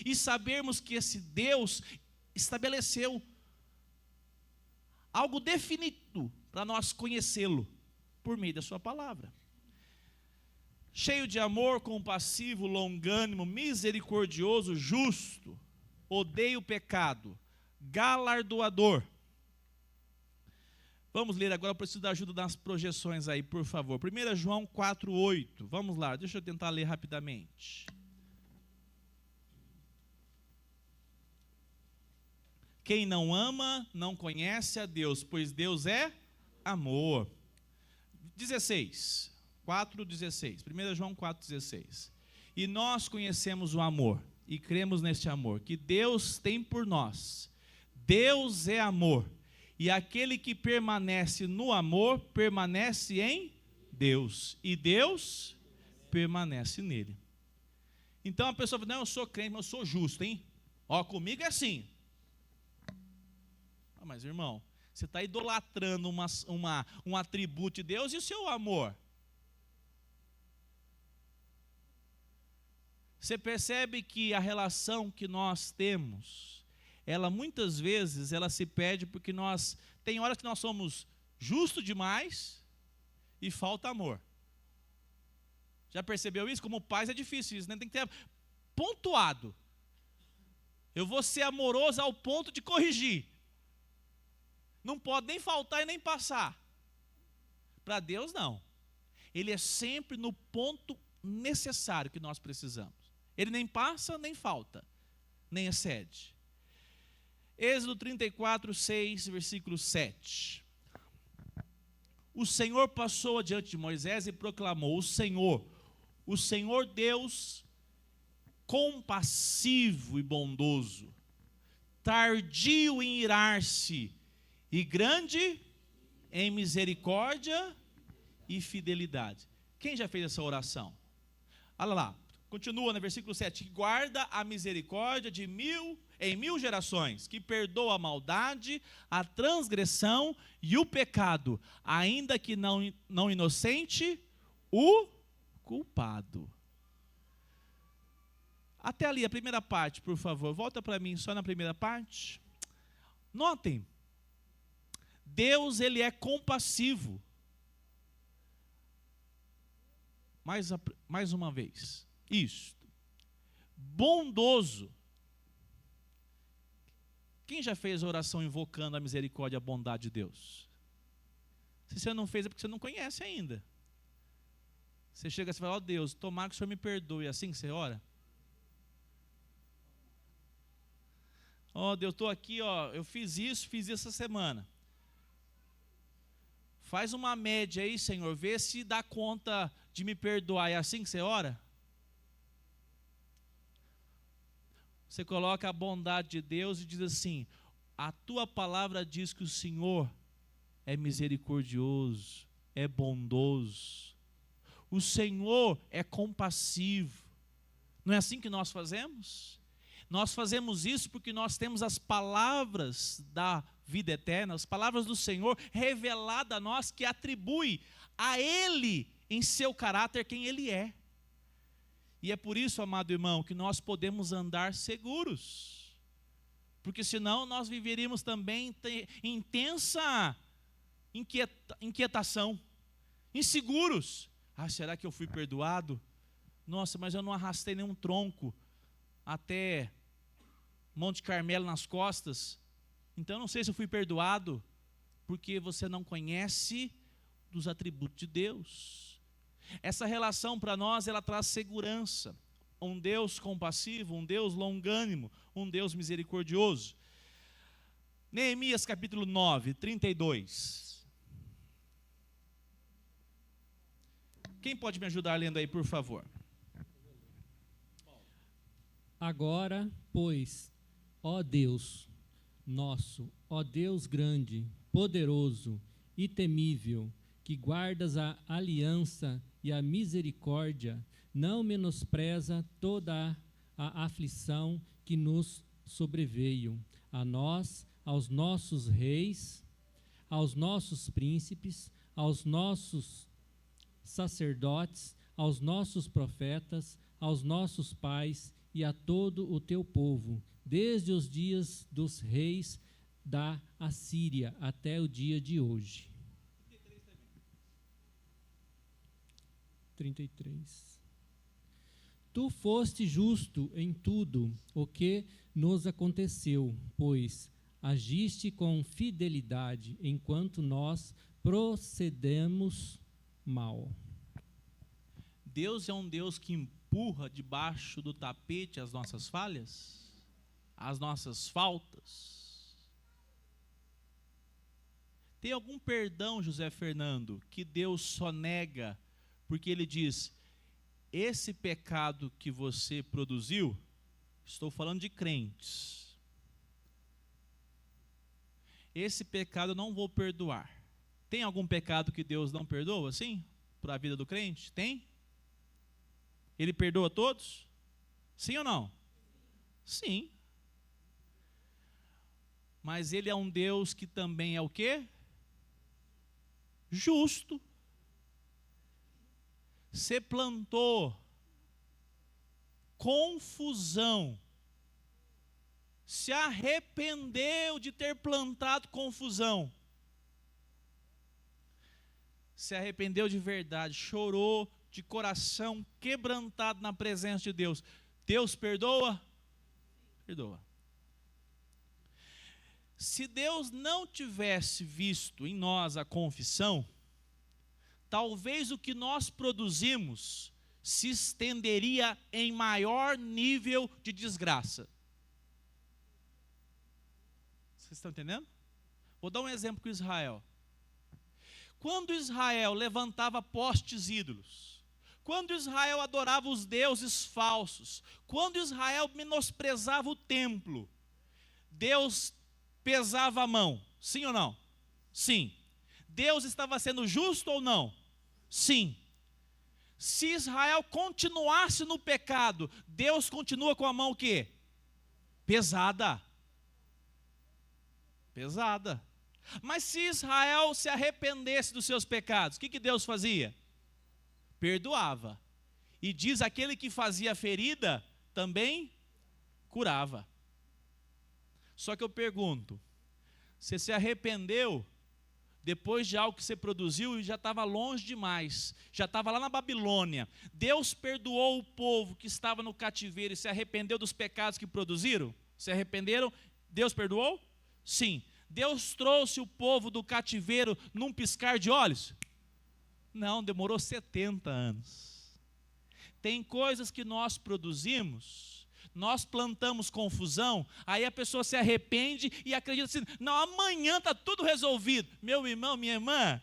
e sabermos que esse Deus estabeleceu algo definido para nós conhecê-lo por meio da sua palavra. Cheio de amor, compassivo, longânimo, misericordioso, justo, odeia o pecado, galardoador. Vamos ler agora, eu preciso da ajuda das projeções aí, por favor. 1 João 4:8. Vamos lá, deixa eu tentar ler rapidamente. Quem não ama, não conhece a Deus, pois Deus é amor. 4:16. 1 João 4:16. E nós conhecemos o amor, e cremos neste amor, que Deus tem por nós. Deus é amor. E aquele que permanece no amor, permanece em Deus. E Deus permanece nele. Então a pessoa fala, não, eu sou crente, mas eu sou justo, hein? Comigo é assim. Mas irmão, você está idolatrando um atributo de Deus e o seu amor. Você percebe que a relação que nós temos, ela muitas vezes ela se perde porque tem horas que nós somos justos demais e falta amor. Já percebeu isso? Como pais é difícil isso, né? Tem que ter pontuado. Eu vou ser amoroso ao ponto de corrigir. Não pode nem faltar e nem passar. Para Deus, não. Ele é sempre no ponto necessário que nós precisamos. Ele nem passa, nem falta, nem excede. Êxodo 34, 6, versículo 7. O Senhor passou adiante de Moisés e proclamou: o Senhor Deus, compassivo e bondoso, tardio em irar-se e grande em misericórdia e fidelidade. Quem já fez essa oração? Olha lá, continua no versículo 7. Guarda a misericórdia em mil gerações, que perdoa a maldade, a transgressão e o pecado, ainda que não inocente, o culpado. Até ali, a primeira parte, por favor. Volta para mim só na primeira parte. Notem, Deus, ele é compassivo. Mais uma vez. Isso. Bondoso. Quem já fez a oração invocando a misericórdia e a bondade de Deus? Se você não fez, é porque você não conhece ainda. Você chega e fala: ó Deus, tomara que o Senhor me perdoe. É assim que você ora? Ó Deus, estou aqui, ó, eu fiz isso essa semana. Faz uma média aí, Senhor, vê se dá conta de me perdoar. É assim que você ora? Você coloca a bondade de Deus e diz assim: a tua palavra diz que o Senhor é misericordioso, é bondoso. O Senhor é compassivo. Não é assim que nós fazemos? Nós fazemos isso porque nós temos as palavras da vida eterna, as palavras do Senhor reveladas a nós, que atribui a Ele, em seu caráter, quem Ele é. E é por isso, amado irmão, que nós podemos andar seguros. Porque senão nós viveríamos também em intensa inquietação, inseguros. Ah, será que eu fui perdoado? Nossa, mas eu não arrastei nenhum tronco até Monte Carmelo nas costas. Então eu não sei se eu fui perdoado, porque você não conhece dos atributos de Deus. Essa relação para nós, ela traz segurança. Um Deus compassivo, um Deus longânimo, um Deus misericordioso. Neemias capítulo 9, 32. Quem pode me ajudar lendo aí, por favor? Agora, pois, ó Deus nosso, ó Deus grande, poderoso e temível, que guardas a aliança e a misericórdia, não menospreza toda a aflição que nos sobreveio, a nós, aos nossos reis, aos nossos príncipes, aos nossos sacerdotes, aos nossos profetas, aos nossos pais e a todo o teu povo, desde os dias dos reis da Assíria até o dia de hoje. 33. Tu foste justo em tudo o que nos aconteceu, pois agiste com fidelidade enquanto nós procedemos mal. Deus é um Deus que empurra debaixo do tapete as nossas falhas, as nossas faltas. Tem algum perdão, José Fernando, que Deus só nega porque Ele diz: esse pecado que você produziu, estou falando de crentes, esse pecado eu não vou perdoar. Tem algum pecado que Deus não perdoa, sim? Para a vida do crente? Tem? Ele perdoa todos? Sim ou não? Sim. Mas Ele é um Deus que também é o quê? Justo. Você plantou confusão, se arrependeu de ter plantado confusão. se arrependeu de verdade, chorou de coração quebrantado na presença de Deus, Deus perdoa? Perdoa. Se Deus não tivesse visto em nós a confissão, talvez o que nós produzimos se estenderia em maior nível de desgraça. Vocês estão entendendo? Vou dar um exemplo com Israel. Quando Israel levantava postes ídolos, quando Israel adorava os deuses falsos, quando Israel menosprezava o templo, Deus pesava a mão, sim ou não? Sim. Deus estava sendo justo ou não? Sim. Se Israel continuasse no pecado, Deus continua com a mão o quê? Pesada. Pesada. Mas se Israel se arrependesse dos seus pecados, o que Deus fazia? Perdoava. E diz aquele que fazia ferida, também curava. Só que eu pergunto, você se arrependeu depois de algo que você produziu e já estava longe demais, já estava lá na Babilônia. Deus perdoou o povo que estava no cativeiro e se arrependeu dos pecados que produziram? Se arrependeram? Deus perdoou? Sim. Deus trouxe o povo do cativeiro num piscar de olhos? Não, demorou 70 anos. Tem coisas que nós produzimos, nós plantamos confusão, aí a pessoa se arrepende e acredita assim, não, amanhã está tudo resolvido. Meu irmão, minha irmã,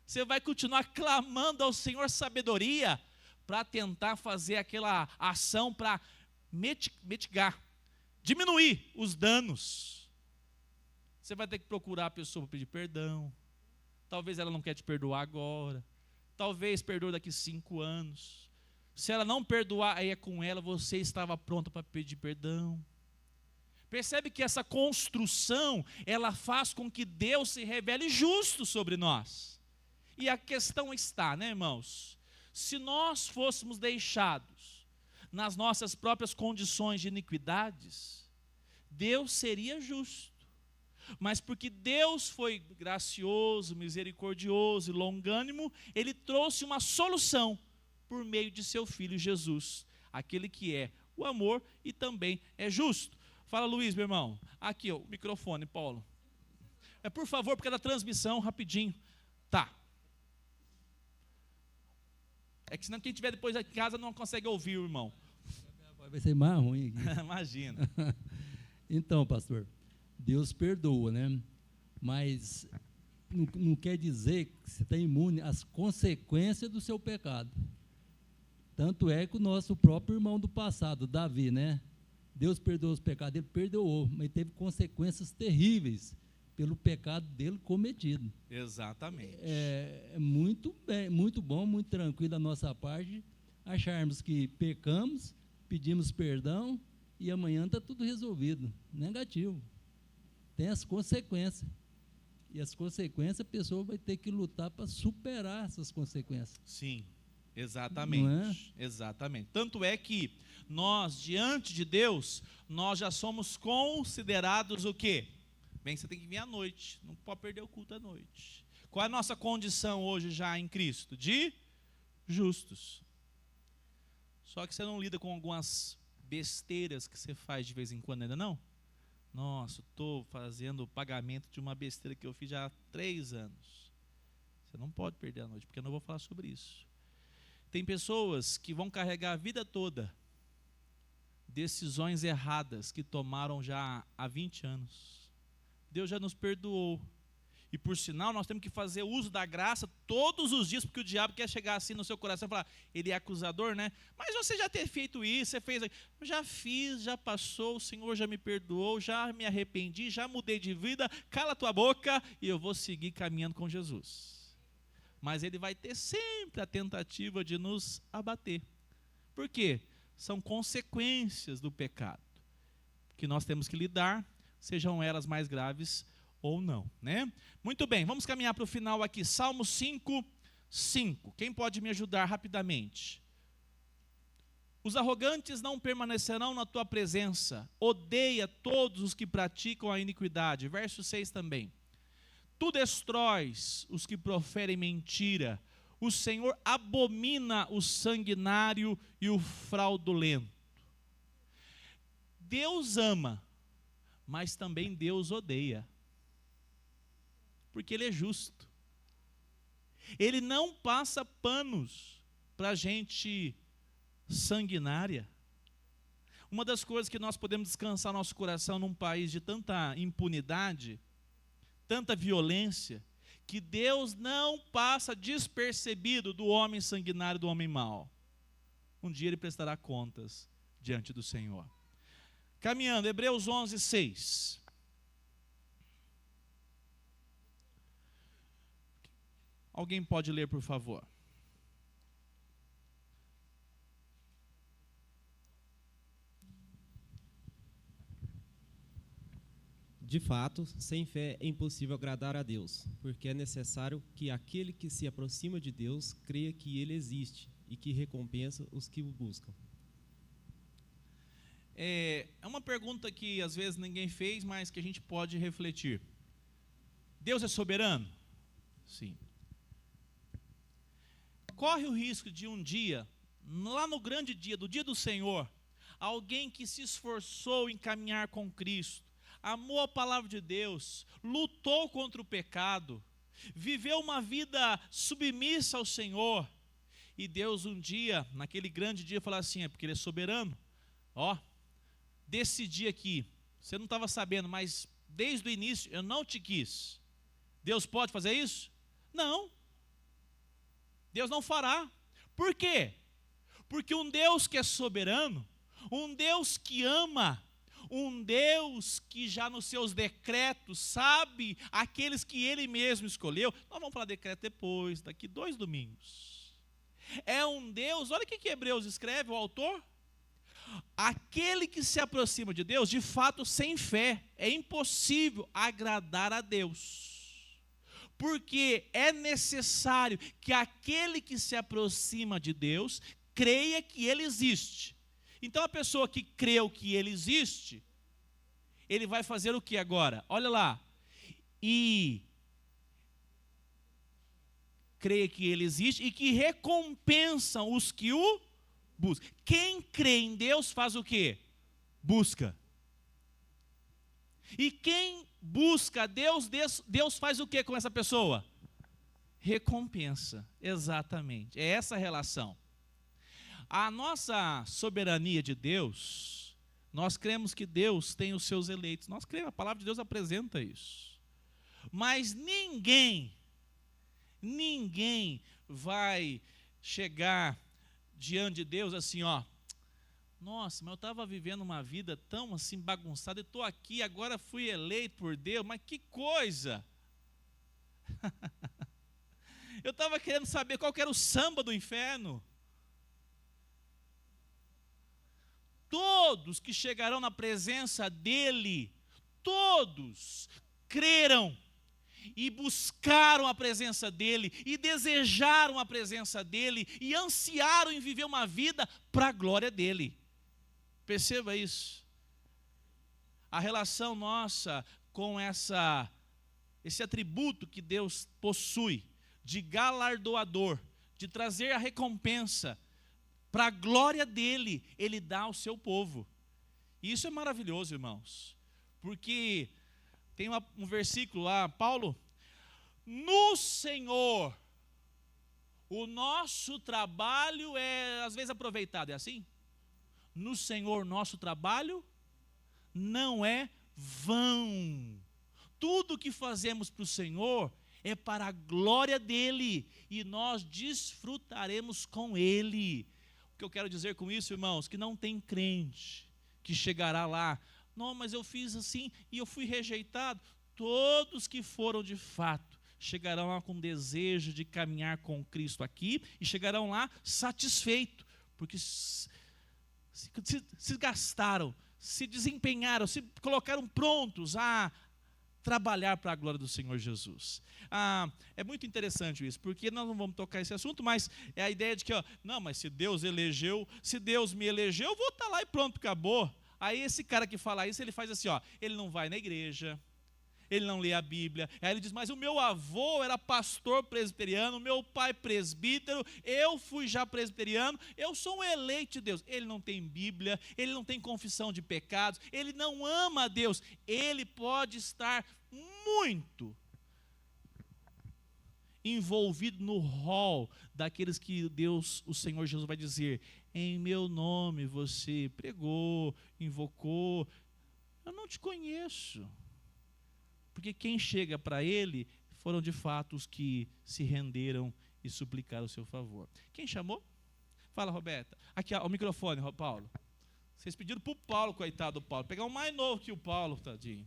você vai continuar clamando ao Senhor sabedoria para tentar fazer aquela ação para mitigar, diminuir os danos. Você vai ter que procurar a pessoa para pedir perdão. Talvez ela não quer te perdoar agora. Talvez perdoe daqui 5 anos. Se ela não perdoar, aí é com ela, você estava pronta para pedir perdão. Percebe que essa construção, ela faz com que Deus se revele justo sobre nós. E a questão está, né, irmãos? Se nós fôssemos deixados nas nossas próprias condições de iniquidades, Deus seria justo. Mas porque Deus foi gracioso, misericordioso e longânimo, Ele trouxe uma solução por meio de seu Filho Jesus, aquele que é o amor e também é justo. Fala, Luiz, meu irmão. Aqui, ó, o microfone, Paulo. Por favor, porque é da transmissão, rapidinho. Tá. É que senão quem estiver depois em casa não consegue ouvir o irmão. Vai ser mais ruim aqui. Imagina. Então, pastor, Deus perdoa, né? Mas não quer dizer que você está imune às consequências do seu pecado. Tanto é que o nosso próprio irmão do passado, Davi, né? Deus perdoou os pecados, ele perdoou, mas teve consequências terríveis pelo pecado dele cometido. Exatamente. É muito bem, muito bom, muito tranquilo da nossa parte, acharmos que pecamos, pedimos perdão e amanhã está tudo resolvido. Negativo. Tem as consequências. E as consequências, a pessoa vai ter que lutar para superar essas consequências. Sim, exatamente. Não é? Exatamente. Tanto é que nós, diante de Deus, nós já somos considerados o quê? Bem, você tem que vir à noite, não pode perder o culto à noite. Qual é a nossa condição hoje já em Cristo? De justos. Só que você não lida com algumas besteiras que você faz de vez em quando ainda não? Nossa, estou fazendo o pagamento de uma besteira que eu fiz já há 3 anos. Você não pode perder a noite, porque eu não vou falar sobre isso. Tem pessoas que vão carregar a vida toda decisões erradas que tomaram já há 20 anos. Deus já nos perdoou. E por sinal, nós temos que fazer uso da graça todos os dias, porque o diabo quer chegar assim no seu coração e falar, ele é acusador, né? Mas você já ter feito isso, você fez, eu já fiz, já passou, o Senhor já me perdoou, já me arrependi, já mudei de vida, cala tua boca e eu vou seguir caminhando com Jesus. Mas ele vai ter sempre a tentativa de nos abater. Por quê? São consequências do pecado que nós temos que lidar, sejam elas mais graves ou não, né? Muito bem, vamos caminhar para o final aqui. Salmo 5:5. Quem pode me ajudar rapidamente? Os arrogantes não permanecerão na tua presença. Odeia todos os que praticam a iniquidade. Verso 6 também. tu destróis os que proferem mentira. O Senhor abomina o sanguinário e o fraudulento. Deus ama, mas também Deus odeia, porque Ele é justo. Ele não passa panos para gente sanguinária. Uma das coisas que nós podemos descansar nosso coração num país de tanta impunidade, tanta violência, que Deus não passa despercebido do homem sanguinário, do homem mau. Um dia Ele prestará contas diante do Senhor. Caminhando, Hebreus 11, 6. Alguém pode ler, por favor? De fato, sem fé é impossível agradar a Deus, porque é necessário que aquele que se aproxima de Deus creia que Ele existe e que recompensa os que o buscam. É uma pergunta que às vezes ninguém fez, mas que a gente pode refletir. Deus é soberano? Sim. Corre o risco de um dia, lá no grande dia, do dia do Senhor, alguém que se esforçou em caminhar com Cristo, amou a palavra de Deus, lutou contra o pecado, viveu uma vida submissa ao Senhor, e Deus um dia, naquele grande dia, falar assim, é porque Ele é soberano. Ó, desse dia aqui, você não estava sabendo, mas desde o início eu não te quis. Deus pode fazer isso? Não. Deus não fará. Por quê? Porque um Deus que é soberano, um Deus que ama, um Deus que já nos seus decretos sabe aqueles que Ele mesmo escolheu. Nós vamos falar decreto depois, daqui 2 domingos. É um Deus, olha o que Hebreus escreve, o autor. Aquele que se aproxima de Deus, de fato, sem fé, é impossível agradar a Deus. Porque é necessário que aquele que se aproxima de Deus creia que Ele existe. Então a pessoa que creu que Ele existe, ele vai fazer o que agora? Olha lá. E creia que Ele existe e que recompensam os que o buscam. Quem crê em Deus faz o quê? Busca. E quem busca Deus, Deus faz o que com essa pessoa? Recompensa, exatamente. É essa a relação. A nossa soberania de Deus, nós cremos que Deus tem os seus eleitos. Nós cremos, a palavra de Deus apresenta isso. Mas ninguém vai chegar diante de Deus assim, ó. Nossa, mas eu estava vivendo uma vida tão assim bagunçada, e estou aqui, agora fui eleito por Deus, mas que coisa! Eu estava querendo saber qual que era o samba do inferno. Todos que chegarão na presença dEle, todos creram e buscaram a presença dEle, e desejaram a presença dEle, e ansiaram em viver uma vida para a glória dEle. Perceba isso. A relação nossa com esse atributo que Deus possui, de galardoador, de trazer a recompensa, para a glória dEle, Ele dá ao seu povo. E isso é maravilhoso, irmãos, porque tem um versículo lá, Paulo, no Senhor, o nosso trabalho é às vezes aproveitado, é assim? No Senhor, nosso trabalho não é vão. Tudo que fazemos para o Senhor é para a glória dEle, e nós desfrutaremos com Ele. O que eu quero dizer com isso, irmãos, que não tem crente que chegará lá, não, mas eu fiz assim e eu fui rejeitado. Todos que foram de fato chegarão lá com desejo de caminhar com Cristo aqui, e chegarão lá satisfeitos, porque se gastaram, se desempenharam, se colocaram prontos a trabalhar para a glória do Senhor Jesus. É muito interessante isso, porque nós não vamos tocar esse assunto, mas é a ideia de que, não, mas se Deus me elegeu, eu vou estar lá e pronto, acabou. Aí esse cara que fala isso, ele faz assim, ele não vai na igreja, ele não lê a Bíblia. Aí ele diz, mas o meu avô era pastor presbiteriano, meu pai presbítero, eu fui já presbiteriano, eu sou um eleito de Deus. Ele não tem Bíblia, ele não tem confissão de pecados, ele não ama a Deus. Ele pode estar muito envolvido no rol daqueles que Deus, o Senhor Jesus vai dizer, em meu nome você pregou, invocou, eu não te conheço. Porque quem chega para ele foram de fato os que se renderam e suplicaram o seu favor. Quem chamou? Fala, Roberta. Aqui, ó, o microfone, Paulo. Vocês pediram para o Paulo, coitado do Paulo, pegar um mais novo que o Paulo, tadinho.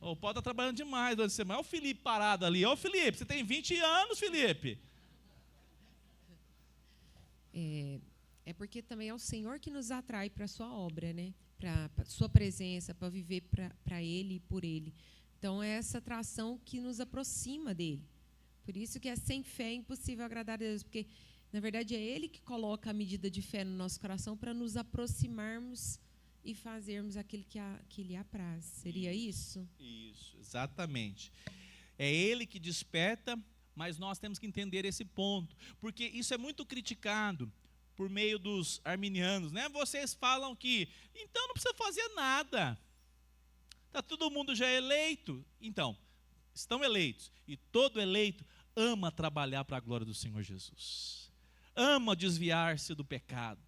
O Paulo está trabalhando demais durante a semana. Olha o Felipe parado ali. Olha o Felipe, você tem 20 anos, Felipe. É porque também é o Senhor que nos atrai para a sua obra, né? Para a sua presença, para viver para Ele e por Ele. Então, é essa atração que nos aproxima dEle. Por isso que sem fé é impossível agradar a Deus, porque, na verdade, é Ele que coloca a medida de fé no nosso coração para nos aproximarmos e fazermos aquilo que lhe apraz. Seria isso? Isso, exatamente. É Ele que desperta, mas nós temos que entender esse ponto, porque isso é muito criticado por meio dos arminianos, né? Vocês falam que, então não precisa fazer nada, está todo mundo já eleito. Então, estão eleitos, e todo eleito ama trabalhar para a glória do Senhor Jesus, ama desviar-se do pecado,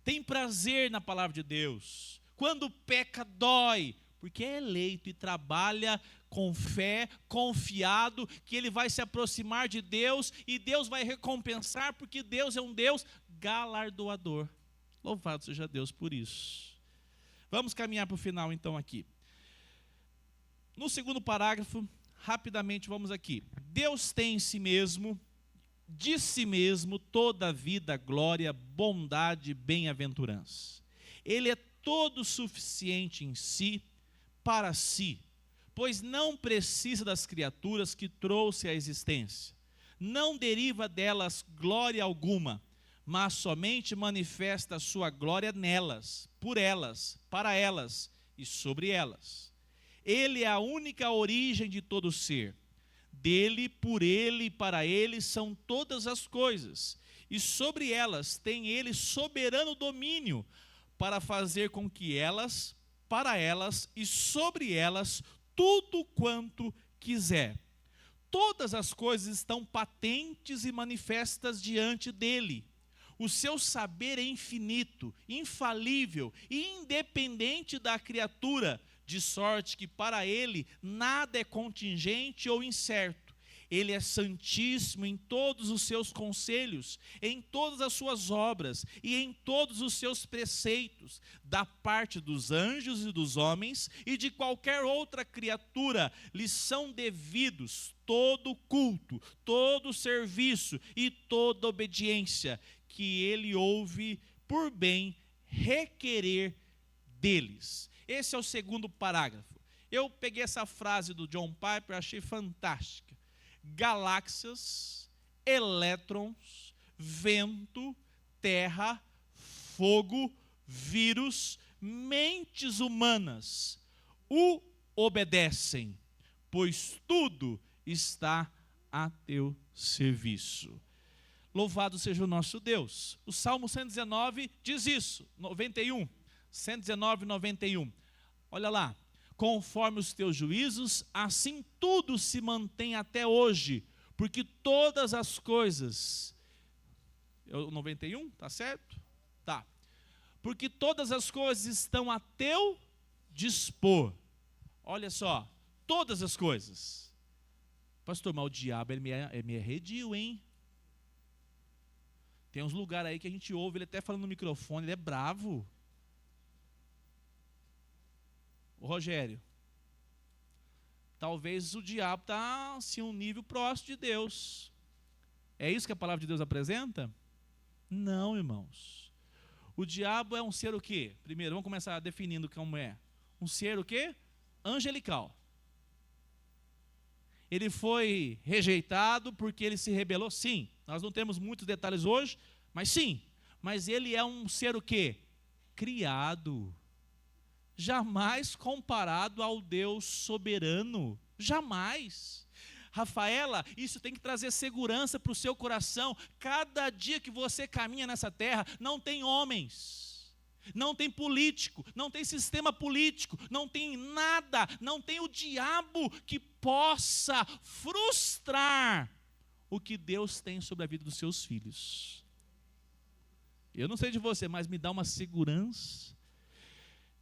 tem prazer na palavra de Deus, quando peca dói, porque é eleito e trabalha com fé, confiado que ele vai se aproximar de Deus e Deus vai recompensar, porque Deus é um Deus galardoador. Louvado seja Deus por isso. Vamos caminhar para o final então aqui. No segundo parágrafo, rapidamente vamos aqui. Deus tem em si mesmo, de si mesmo, toda a vida, glória, bondade e bem-aventurança. Ele é todo suficiente em si, para si, pois não precisa das criaturas que trouxe à existência. Não deriva delas glória alguma, mas somente manifesta a sua glória nelas, por elas, para elas e sobre elas. Ele é a única origem de todo ser. Dele, por ele e para ele são todas as coisas, e sobre elas tem ele soberano domínio, para fazer com que elas, para elas e sobre elas, tudo quanto quiser. Todas as coisas estão patentes e manifestas diante dele. O seu saber é infinito, infalível e independente da criatura, de sorte que para ele nada é contingente ou incerto. Ele é santíssimo em todos os seus conselhos, em todas as suas obras e em todos os seus preceitos, da parte dos anjos e dos homens e de qualquer outra criatura, lhes são devidos todo culto, todo serviço e toda obediência, que ele ouve por bem requerer deles. Esse é o segundo parágrafo. Eu peguei essa frase do John Piper, achei fantástica. Galáxias, elétrons, vento, terra, fogo, vírus, mentes humanas o obedecem, pois tudo está a teu serviço. Louvado seja o nosso Deus. O Salmo 119 diz isso, 91, 119, 91. Olha lá. Conforme os teus juízos, assim tudo se mantém até hoje, porque todas as coisas... 91, tá certo? Tá. Porque todas as coisas estão a teu dispor. Olha só, todas as coisas. Pastor, mas o diabo ele me arredio, hein? Tem uns lugares aí que a gente ouve, ele até falando no microfone, ele é bravo. Ô Rogério, talvez o diabo está assim, um nível próximo de Deus. É isso que a palavra de Deus apresenta? Não, irmãos. O diabo é um ser o quê? Primeiro, vamos começar definindo como é. Um ser o quê? Angelical. Ele foi rejeitado porque ele se rebelou? Sim. Nós não temos muitos detalhes hoje, mas sim. Mas ele é um ser o quê? Criado. Jamais comparado ao Deus soberano. Jamais. Rafaela, isso tem que trazer segurança para o seu coração. Cada dia que você caminha nessa terra, não tem homens, não tem político, não tem sistema político, não tem nada, não tem o diabo que possa frustrar o que Deus tem sobre a vida dos seus filhos. Eu não sei de você, mas me dá uma segurança.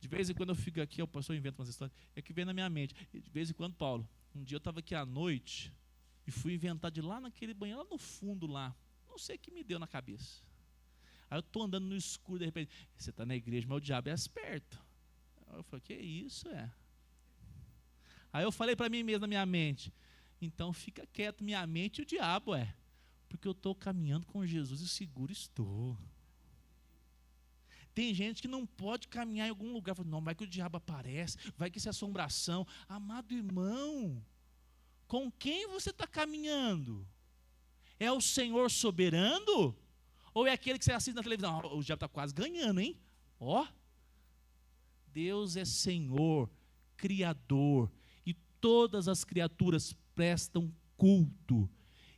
De vez em quando eu fico aqui, o pastor inventa umas histórias, é que vem na minha mente. De vez em quando, Paulo, um dia eu estava aqui à noite e fui inventar de lá naquele banheiro, lá no fundo lá. Não sei o que me deu na cabeça. Aí eu estou andando no escuro, de repente, você está na igreja, mas o diabo é esperto. Aí eu falei, que isso é? Aí eu falei para mim mesmo na minha mente, então fica quieto, minha mente e o diabo é. Porque eu estou caminhando com Jesus e seguro estou. Tem gente que não pode caminhar em algum lugar. Fala, não, vai que o diabo aparece, vai que isso é assombração. Amado irmão, com quem você está caminhando? É o Senhor soberano? Ou é aquele que você assiste na televisão? O diabo está quase ganhando, hein? Ó, Deus é Senhor, Criador, e todas as criaturas prestam culto,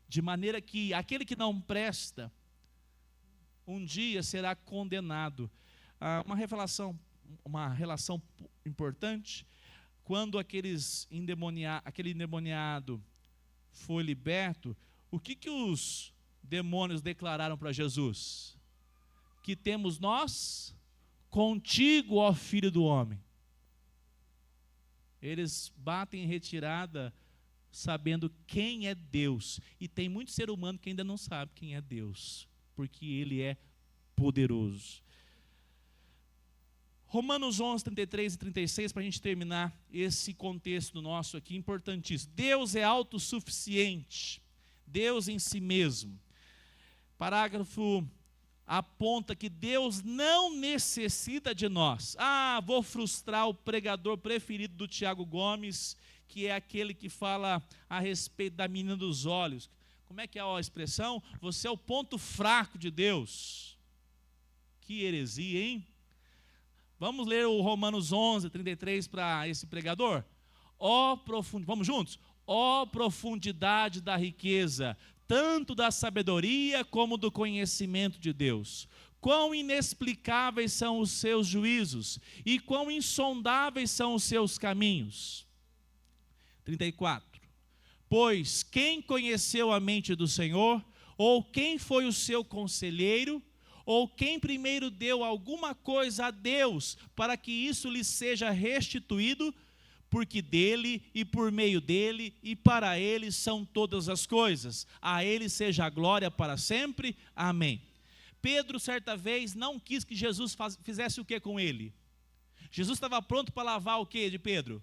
de maneira que aquele que não presta, um dia será condenado. Uma relação importante, quando aquele endemoniado foi liberto, o que os demônios declararam para Jesus? Que temos nós contigo, ó Filho do Homem. Eles batem em retirada sabendo quem é Deus, e tem muito ser humano que ainda não sabe quem é Deus, porque Ele é poderoso. Romanos 11, 33 e 36, para a gente terminar esse contexto nosso aqui, importantíssimo. Deus é autossuficiente, Deus em si mesmo. Parágrafo aponta que Deus não necessita de nós. Vou frustrar o pregador preferido do Tiago Gomes, que é aquele que fala a respeito da menina dos olhos. Como é que é a expressão? Você é o ponto fraco de Deus. Que heresia, hein? Vamos ler o Romanos 11, 33 para esse pregador? Vamos juntos? Ó profundidade da riqueza, tanto da sabedoria como do conhecimento de Deus. Quão inexplicáveis são os seus juízos e quão insondáveis são os seus caminhos. 34. Pois quem conheceu a mente do Senhor, ou quem foi o seu conselheiro, ou quem primeiro deu alguma coisa a Deus, para que isso lhe seja restituído, porque dele, e por meio dele, e para ele são todas as coisas. A ele seja a glória para sempre. Amém. Pedro, certa vez, não quis que Jesus fizesse o que com ele? Jesus estava pronto para lavar o que de Pedro?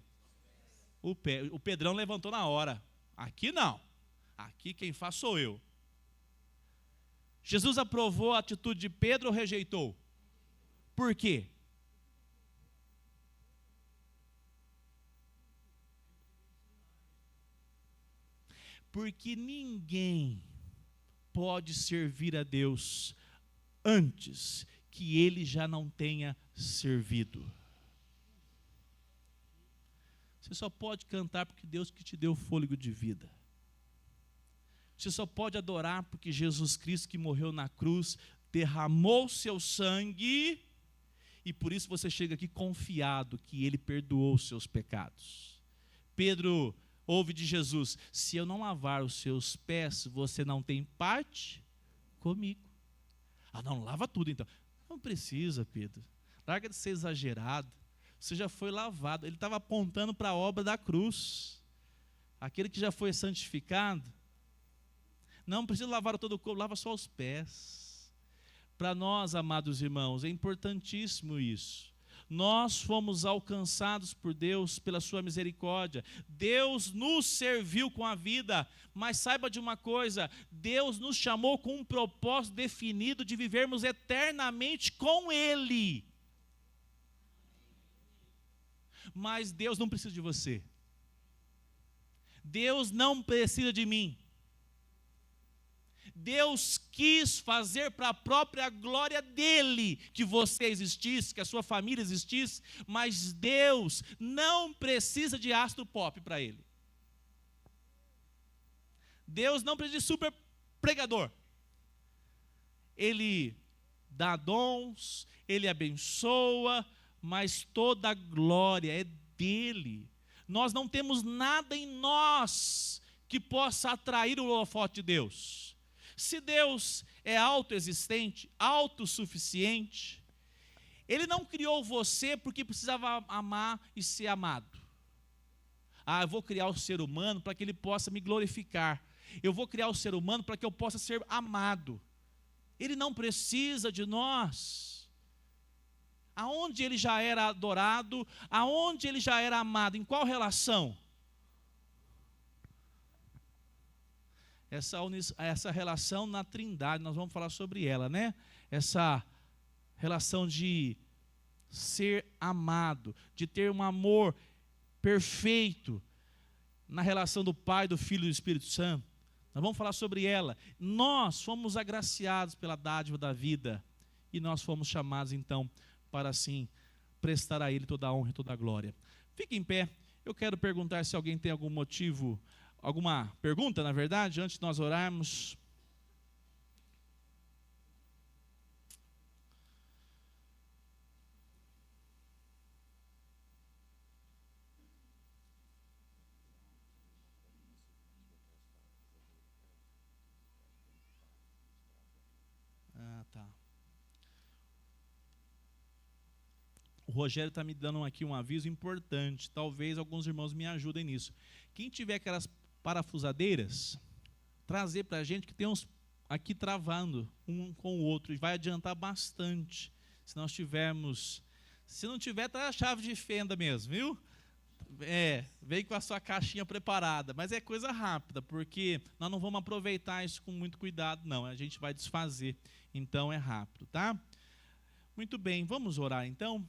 O pé. O Pedrão levantou na hora. Aqui não. Aqui quem faz sou eu. Jesus aprovou a atitude de Pedro ou rejeitou? Por quê? Porque ninguém pode servir a Deus antes que ele já não tenha servido. Você só pode cantar porque Deus que te deu fôlego de vida. Você só pode adorar porque Jesus Cristo, que morreu na cruz, derramou seu sangue, e por isso você chega aqui confiado que Ele perdoou os seus pecados. Pedro ouve de Jesus: se eu não lavar os seus pés, você não tem parte comigo. Não, lava tudo então. Não precisa, Pedro. Larga de ser exagerado. Você já foi lavado. Ele estava apontando para a obra da cruz. Aquele que já foi santificado, não precisa lavar todo o corpo, lava só os pés. Para nós, amados irmãos, é importantíssimo isso. Nós fomos alcançados por Deus pela sua misericórdia. Deus nos serviu com a vida, mas saiba de uma coisa: Deus nos chamou com um propósito definido de vivermos eternamente com Ele. Mas Deus não precisa de você. Deus não precisa de mim. Deus quis fazer para a própria glória dele que você existisse, que a sua família existisse, mas Deus não precisa de astro pop para ele. Deus não precisa de super pregador. Ele dá dons, Ele abençoa, mas toda a glória é dele. Nós não temos nada em nós que possa atrair o holofote de Deus. Se Deus é autoexistente, autossuficiente, Ele não criou você porque precisava amar e ser amado. Eu vou criar o ser humano para que ele possa me glorificar. Eu vou criar o ser humano para que eu possa ser amado. Ele não precisa de nós. Aonde ele já era adorado, aonde ele já era amado, em qual relação? Essa relação na Trindade, nós vamos falar sobre ela, né? Essa relação de ser amado, de ter um amor perfeito na relação do Pai, do Filho e do Espírito Santo. Nós vamos falar sobre ela. Nós fomos agraciados pela dádiva da vida e nós fomos chamados então para assim prestar a Ele toda a honra e toda a glória. Fique em pé. Eu quero perguntar se alguém tem algum motivo, alguma pergunta, na verdade, antes de nós orarmos. Tá. O Rogério está me dando aqui um aviso importante. Talvez alguns irmãos me ajudem nisso. Quem tiver aquelas parafusadeiras, trazer para a gente, que tem uns aqui travando um com o outro, e vai adiantar bastante. Se nós tivermos, se não tiver, tá a chave de fenda mesmo, viu? Vem com a sua caixinha preparada, mas é coisa rápida, porque nós não vamos aproveitar isso com muito cuidado, não. A gente vai desfazer, então é rápido, tá? Muito bem, vamos orar então.